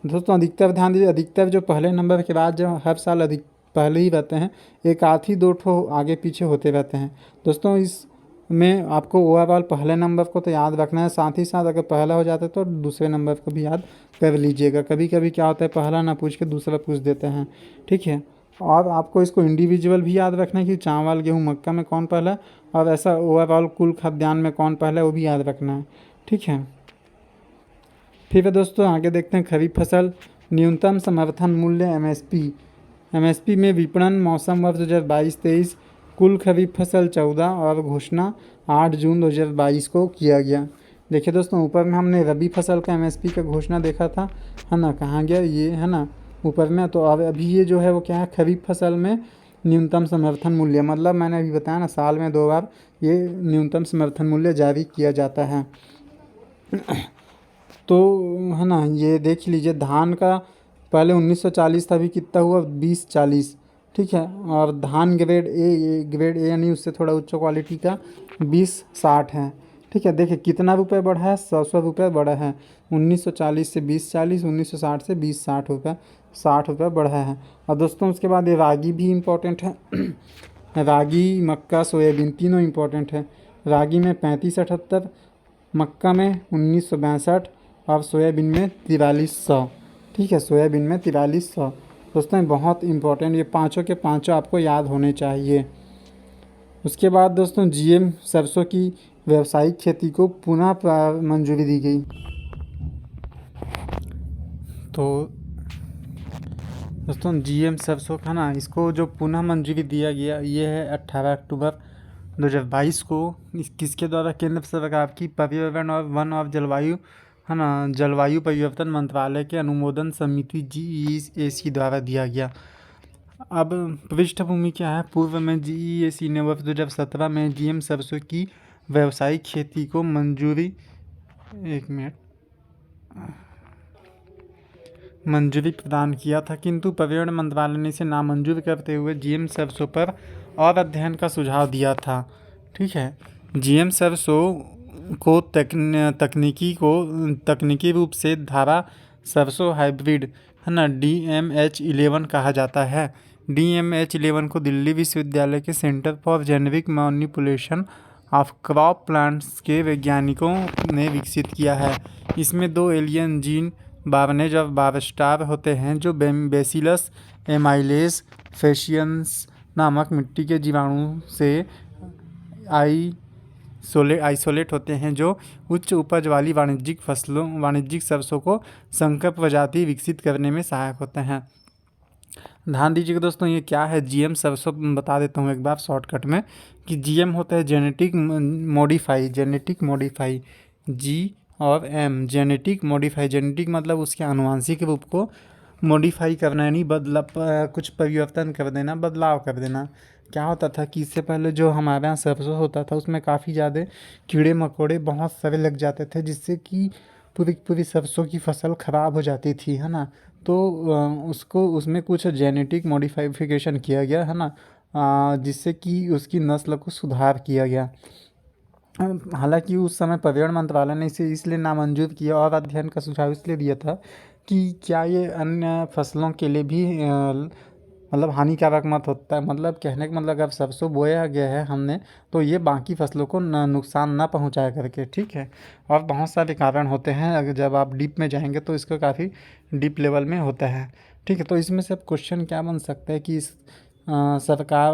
दोस्तों अधिकतर ध्यान दीजिए, अधिकतर जो पहले नंबर के बाद जो हर साल अधिक पहले ही रहते हैं, एक आध ही दो ठो आगे पीछे होते रहते हैं दोस्तों। इस में आपको ओवरऑल पहले नंबर को तो याद रखना है, साथ ही साथ अगर पहला हो जाता है तो दूसरे नंबर को भी याद कर लीजिएगा। कभी कभी क्या होता है, पहला ना पूछ के दूसरा पूछ देते हैं, ठीक है। और आपको इसको इंडिविजुअल भी याद रखना है कि चावल, गेहूँ, मक्का में कौन पहला है, और ऐसा ओवरऑल कुल खाद्यान्न में कौन पहला है, वो भी याद रखना है, ठीक है। फिर है दोस्तों आगे देखते हैं खरीफ फसल। न्यूनतम समर्थन मूल्य एमएसपी में विपणन मौसम वर्ष 2022-23, कुल खरीफ फसल 14 और घोषणा 8 जून 2022 को किया गया। देखिए दोस्तों ऊपर में हमने रबी फसल का एमएसपी का घोषणा देखा था, है ना, कहाँ गया ये, है ना, ऊपर में। तो अब अभी ये जो है वो क्या है, खरीफ फसल में न्यूनतम समर्थन मूल्य, मतलब मैंने अभी बताया ना, साल में 2 बार ये न्यूनतम समर्थन मूल्य जारी किया जाता है। तो है ना, ये देख लीजिए, धान का पहले 1940 था, अभी कितना हुआ 2040, ठीक है। और धान ग्रेड ए यानी उससे थोड़ा उच्च क्वालिटी का 2060 है, ठीक है। देखिए कितना रुपये बढ़ा है, 100 रुपये बढ़ा है। 1940 से 2040, 1960 से 2060 रुपये, 60 रुपये बढ़ा है। और दोस्तों उसके बाद ये रागी भी इम्पोर्टेंट है। रागी, मक्का, सोयाबीन तीनों इम्पोर्टेंट है। रागी में 3578, मक्का में 1962, और सोयाबीन में 4300, ठीक है, सोयाबीन में 4300। दोस्तों बहुत इंपॉर्टेंट, ये पाँचों के पाँचों आपको याद होने चाहिए। उसके बाद दोस्तों जीएम सरसों की व्यावसायिक खेती को पुनः मंजूरी दी गई। तो दोस्तों जीएम सरसों का ना, इसको जो पुनः मंजूरी दिया गया ये है 18 अक्टूबर 2022 को। किसके द्वारा, केंद्र सरकार की पर्यावरण और वन और जलवायु, है ना, जलवायु परिवर्तन मंत्रालय के अनुमोदन समिति GEAC द्वारा दिया गया। अब पृष्ठभूमि क्या है, पूर्व में GEAC ने वर्ष 2017 में जीएम सरसों की व्यावसायिक खेती को मंजूरी प्रदान किया था, किंतु पर्यावरण मंत्रालय ने इसे नामंजूर करते हुए जीएम सरसों पर और अध्ययन का सुझाव दिया था। ठीक है, जीएम सरसों को तकनीकी रूप से धारा सरसों हाइब्रिड है ना DMH11 कहा जाता है। DMH11 को दिल्ली विश्वविद्यालय के centre for generic manipulation of crop plants के वैज्ञानिकों ने विकसित किया है। इसमें 2 एलियन जीन बार्नेज और बारस्टार होते हैं जो बेसिलस एमाइलेज फेशियंस नामक मिट्टी के जीवाणु से आइसोलेट होते हैं, जो उच्च उपज वाली वाणिज्यिक सरसों को संकर प्रजाति विकसित करने में सहायक होते हैं। ध्यान दीजिएगा दोस्तों, ये क्या है जीएम सरसों बता देता हूँ एक बार शॉर्टकट में कि जीएम होता है जेनेटिक मॉडिफाई जी और एम जेनेटिक मतलब उसके आनुवांशिक रूप को मॉडिफाई करना, यानी कुछ परिवर्तन कर देना, बदलाव कर देना। क्या होता था कि इससे पहले जो हमारे यहाँ सरसों होता था उसमें काफ़ी ज़्यादा कीड़े मकोड़े बहुत सारे लग जाते थे, जिससे कि पूरी सरसों की फसल ख़राब हो जाती थी, है ना। तो उसमें कुछ जेनेटिक मॉडिफिकेशन किया गया, है ना, जिससे कि उसकी नस्ल को सुधार किया गया। हालांकि उस समय पर्यावरण मंत्रालय ने इसे इसलिए नामंजूर किया और अध्ययन का सुझाव इसलिए दिया था कि क्या ये अन्य फसलों के लिए भी मतलब हानिकारक मत होता है। मतलब कहने का मतलब अगर सरसों बोया गया है हमने, तो ये बाकी फसलों को नुकसान ना पहुंचाया करके। ठीक है, और बहुत सारे कारण होते हैं, अगर जब आप डीप में जाएंगे तो इसको काफ़ी डीप लेवल में होता है। ठीक है, तो इसमें से अब क्वेश्चन क्या बन सकता है कि इस सरकार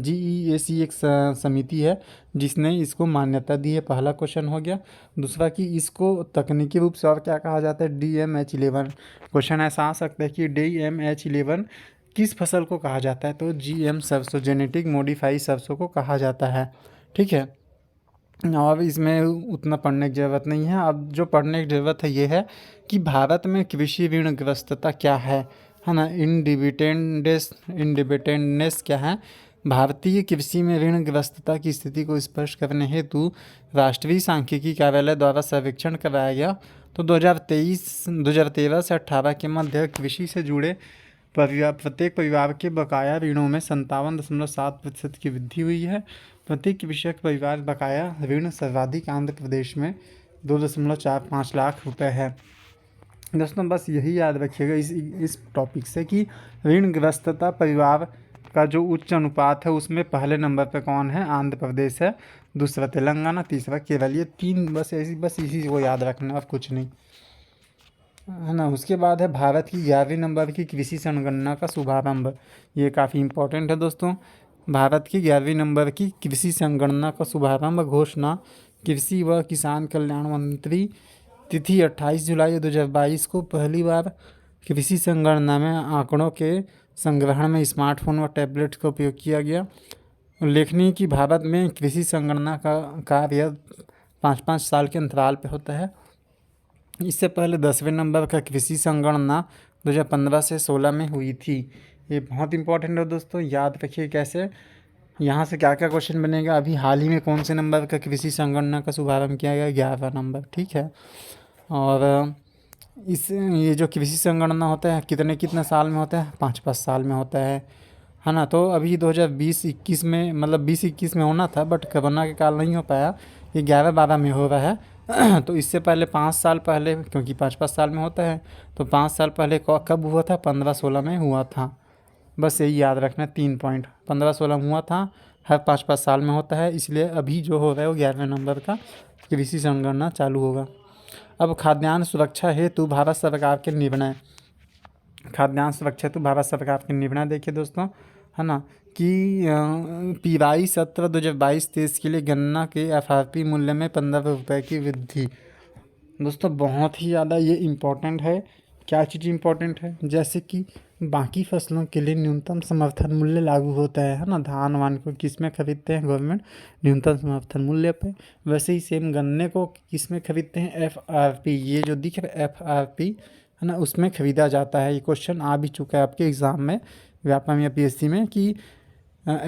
GEAC एक समिति है जिसने इसको मान्यता दी है, पहला क्वेश्चन हो गया। दूसरा कि इसको तकनीकी रूप से और क्या कहा जाता है, DMH11। क्वेश्चन ऐसा आ सकता है कि DMH11 किस फसल को कहा जाता है, तो GM सरसों जेनेटिक मॉडिफाई सरसों को कहा जाता है। ठीक है, और इसमें उतना पढ़ने की ज़रूरत नहीं है। अब जो पढ़ने की ज़रूरत है ये है कि भारत में कृषि ऋणग्रस्तता क्या है ना, इंडिपेंडेंस क्या है। भारतीय कृषि में ऋणग्रस्तता की स्थिति को स्पष्ट करने हेतु राष्ट्रीय सांख्यिकी कार्यालय द्वारा सर्वेक्षण कराया गया। तो 2013 से 18 के मध्य कृषि से जुड़े प्रत्येक परिवार के बकाया ऋणों में 57.7% की वृद्धि हुई है। प्रत्येक कृषक परिवार बकाया ऋण सर्वाधिक आंध्र प्रदेश में 2.45 लाख रुपए है। दोस्तों बस यही याद रखिएगा इस टॉपिक से कि ऋणग्रस्तता परिवार का जो उच्च अनुपात है उसमें पहले नंबर पे कौन है, आंध्र प्रदेश है, दूसरा तेलंगाना, तीसरा केरल। ये 3 बस इसी को याद रखना और कुछ नहीं, है ना। उसके बाद है भारत की 11वीं नंबर की कृषि संगणना का शुभारंभ। ये काफ़ी इंपॉर्टेंट है दोस्तों। भारत की 11वीं नंबर की कृषि संगणना का शुभारंभ घोषणा कृषि व किसान कल्याण मंत्री, तिथि 28 जुलाई 2022 को पहली बार कृषि संगणना में आंकड़ों के संग्रहण में स्मार्टफोन व टैबलेट का उपयोग किया गया। उल्लेखनीय कि भारत में कृषि संगणना का कार्य 5-5 साल के अंतराल पे होता है। इससे पहले 10वें नंबर का कृषि संगणना 2015 से 16 में हुई थी। ये बहुत इंपॉर्टेंट है दोस्तों, याद रखिए कैसे यहाँ से क्या क्या क्वेश्चन बनेगा। अभी हाल ही में कौन से नंबर का कृषि संगणना का शुभारंभ किया गया, 11वां नंबर। ठीक है, और ये जो कृषि संगणना होता है कितने साल में होता है, 5-5 साल में होता है ना। तो अभी 2020-21 में मतलब 20-21 में होना था, बट कोरोना के कारण नहीं हो पाया, ये 11-12 में हो रहा है। तो इससे पहले 5 साल पहले, क्योंकि 5-5 साल में होता है, तो 5 साल पहले कब हुआ था, 15-16 में हुआ था। बस यही याद रखना, 3 पॉइंट, 15-16 में हुआ था, हर 5-5 साल में होता है, इसलिए अभी जो हो रहा है वो 11वें नंबर का कृषि संगणना चालू होगा। अब खाद्यान्न सुरक्षा हेतु भारत सरकार के निर्णय, देखिए दोस्तों, है ना, कि पिराई सत्र 2022-23 के लिए गन्ना के FRP मूल्य में 15 रुपये की वृद्धि। दोस्तों बहुत ही ज़्यादा ये इम्पोर्टेंट है। क्या चीज़ इम्पोर्टेंट है, जैसे कि बाकी फसलों के लिए न्यूनतम समर्थन मूल्य लागू होता है ना। धान वान को किस में खरीदते हैं गवर्नमेंट, न्यूनतम समर्थन मूल्य पे। वैसे ही सेम गन्ने को किस में खरीदते हैं, FRP, ये जो दिख रहा है FRP, है ना, उसमें खरीदा जाता है। ये क्वेश्चन आ भी चुका है आपके एग्ज़ाम में, व्यापम या PSC में, कि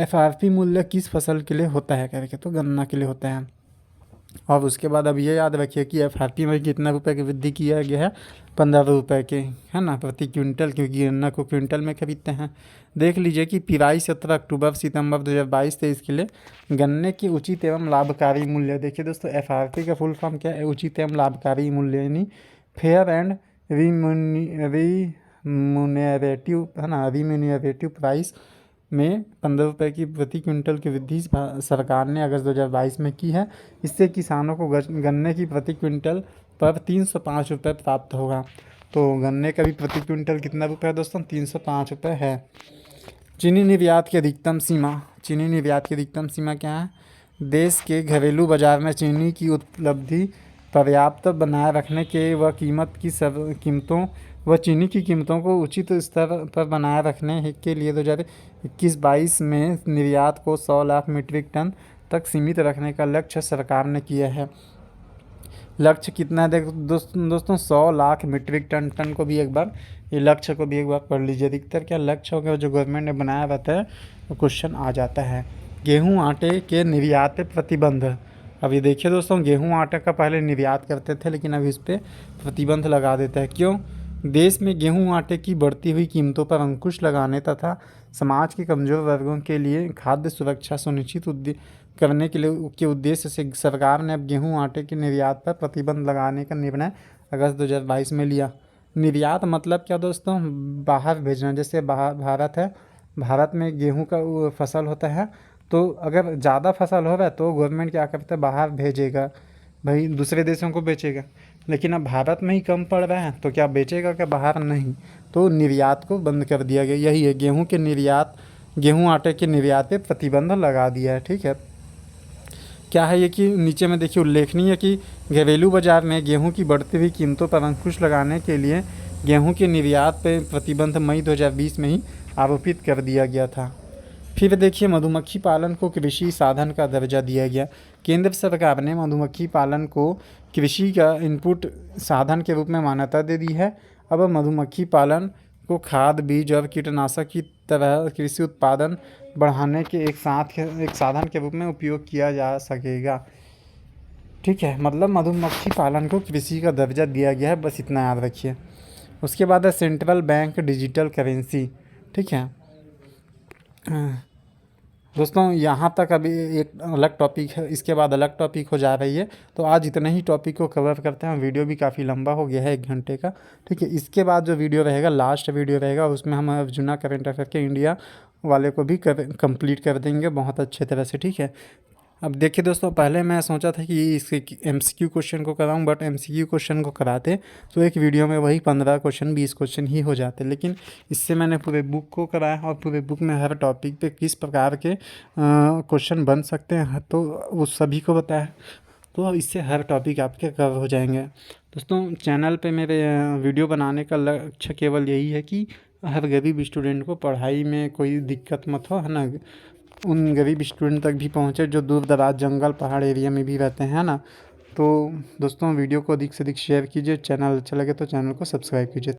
FRP मूल्य किस फसल के लिए होता है करके, तो गन्ना के लिए होता है। और उसके बाद अब ये याद रखिए कि FRP में कितना रुपए की वृद्धि किया गया है, 15 रुपये के, है ना, प्रति क्विंटल, क्योंकि गन्ना को क्विंटल में खरीदते हैं। देख लीजिए कि पिराई 17 अक्टूबर सितंबर 2022-23 के लिए गन्ने की उचित एवं लाभकारी मूल्य। देखिए दोस्तों, FRP का फुल फॉर्म क्या है? उचित एवं लाभकारी मूल्य, यानी फेयर एंड रिम्यूनरेटिव, है ना, रिम्यूनरेटिव प्राइस में 15 रुपये की प्रति क्विंटल की वृद्धि सरकार ने अगस्त 2022 में की है। इससे किसानों को गन्ने की प्रति क्विंटल पर 305 रुपये प्राप्त होगा। तो गन्ने का भी प्रति क्विंटल कितना रुपये है दोस्तों? 305 रुपये है। चीनी निर्यात की अधिकतम सीमा। चीनी निर्यात की अधिकतम सीमा क्या है? देश के घरेलू बाजार में चीनी की उपलब्धि पर्याप्त बनाए रखने के व चीनी की कीमतों को उचित स्तर पर बनाए रखने के लिए 2021-22 में निर्यात को 100 लाख मीट्रिक टन तक सीमित रखने का लक्ष्य सरकार ने किया है। लक्ष्य कितना है दोस्तों? 100 लाख मीट्रिक टन को भी एक बार, ये लक्ष्य को भी एक बार पढ़ लीजिए। अधिकतर क्या लक्ष्य होगा जो गवर्नमेंट ने बनाया रहता है, वो क्वेश्चन आ जाता है। गेहूं आटे के निर्यात पे प्रतिबंध। अभी देखिए दोस्तों, गेहूं आटे का पहले निर्यात करते थे, लेकिन अभी इस पर प्रतिबंध लगा देता है। क्यों? देश में गेहूं आटे की बढ़ती हुई कीमतों पर अंकुश लगाने तथा समाज के कमज़ोर वर्गों के लिए खाद्य सुरक्षा सुनिश्चित करने के उद्देश्य से सरकार ने अब गेहूं आटे के निर्यात पर प्रतिबंध लगाने का निर्णय अगस्त 2022 में लिया। निर्यात मतलब क्या दोस्तों? बाहर भेजना। जैसे भारत है, भारत में गेहूं का फसल होता है, तो अगर ज़्यादा फसल हो रहा है तो गवर्नमेंट क्या करता है? बाहर भेजेगा, भाई दूसरे देशों को बेचेगा। लेकिन अब भारत में ही कम पड़ रहा है तो क्या बेचेगा? क्या बाहर? नहीं। तो निर्यात को बंद कर दिया गया। यही है, गेहूं आटे के निर्यात पे प्रतिबंध लगा दिया है। ठीक है, क्या है ये कि नीचे में देखिए उल्लेखनीय है कि घरेलू बाजार में गेहूं की बढ़ती हुई कीमतों पर अंकुश लगाने के लिए गेहूं के निर्यात पर प्रतिबंध मई 2020 में ही आरोपित कर दिया गया था। फिर देखिए, मधुमक्खी पालन को कृषि साधन का दर्जा दिया गया। केंद्र सरकार ने मधुमक्खी पालन को कृषि का इनपुट साधन के रूप में मान्यता दे दी है। अब मधुमक्खी पालन को खाद, बीज और कीटनाशक की तरह कृषि उत्पादन बढ़ाने के एक साधन के रूप में उपयोग किया जा सकेगा। ठीक है, मतलब मधुमक्खी पालन को कृषि का दर्जा दिया गया है, बस इतना याद रखिए। उसके बाद है सेंट्रल बैंक डिजिटल करेंसी। ठीक है दोस्तों, यहाँ तक अभी एक अलग टॉपिक है, इसके बाद अलग टॉपिक हो जा रही है। तो आज इतने ही टॉपिक को कवर करते हैं। वीडियो भी काफ़ी लंबा हो गया है, 1 घंटे का। ठीक है, इसके बाद जो वीडियो रहेगा, लास्ट वीडियो रहेगा, उसमें हम अर्जुना करंट अफेयर के इंडिया वाले को भी कंप्लीट कर देंगे बहुत अच्छे तरह से। ठीक है, अब देखिए दोस्तों, पहले मैं सोचा था कि इसके MCQ क्वेश्चन को कराऊं, बट MCQ क्वेश्चन को कराते तो एक वीडियो में वही 15 क्वेश्चन 20 क्वेश्चन ही हो जाते। लेकिन इससे मैंने पूरे बुक को कराया, और पूरे बुक में हर टॉपिक पे किस प्रकार के क्वेश्चन बन सकते हैं तो वो सभी को बताया। तो इससे हर टॉपिक आपके कवर हो जाएंगे। दोस्तों, चैनल पे मेरे वीडियो बनाने का लक्ष्य केवल यही है कि हर गरीब स्टूडेंट को पढ़ाई में कोई दिक्कत मत हो, है ना, उन गरीब स्टूडेंट तक भी पहुँचे जो दूर दराज जंगल पहाड़ एरिया में भी रहते हैं ना। तो दोस्तों, वीडियो को अधिक से अधिक शेयर कीजिए। चैनल अच्छा लगे तो चैनल को सब्सक्राइब कीजिए।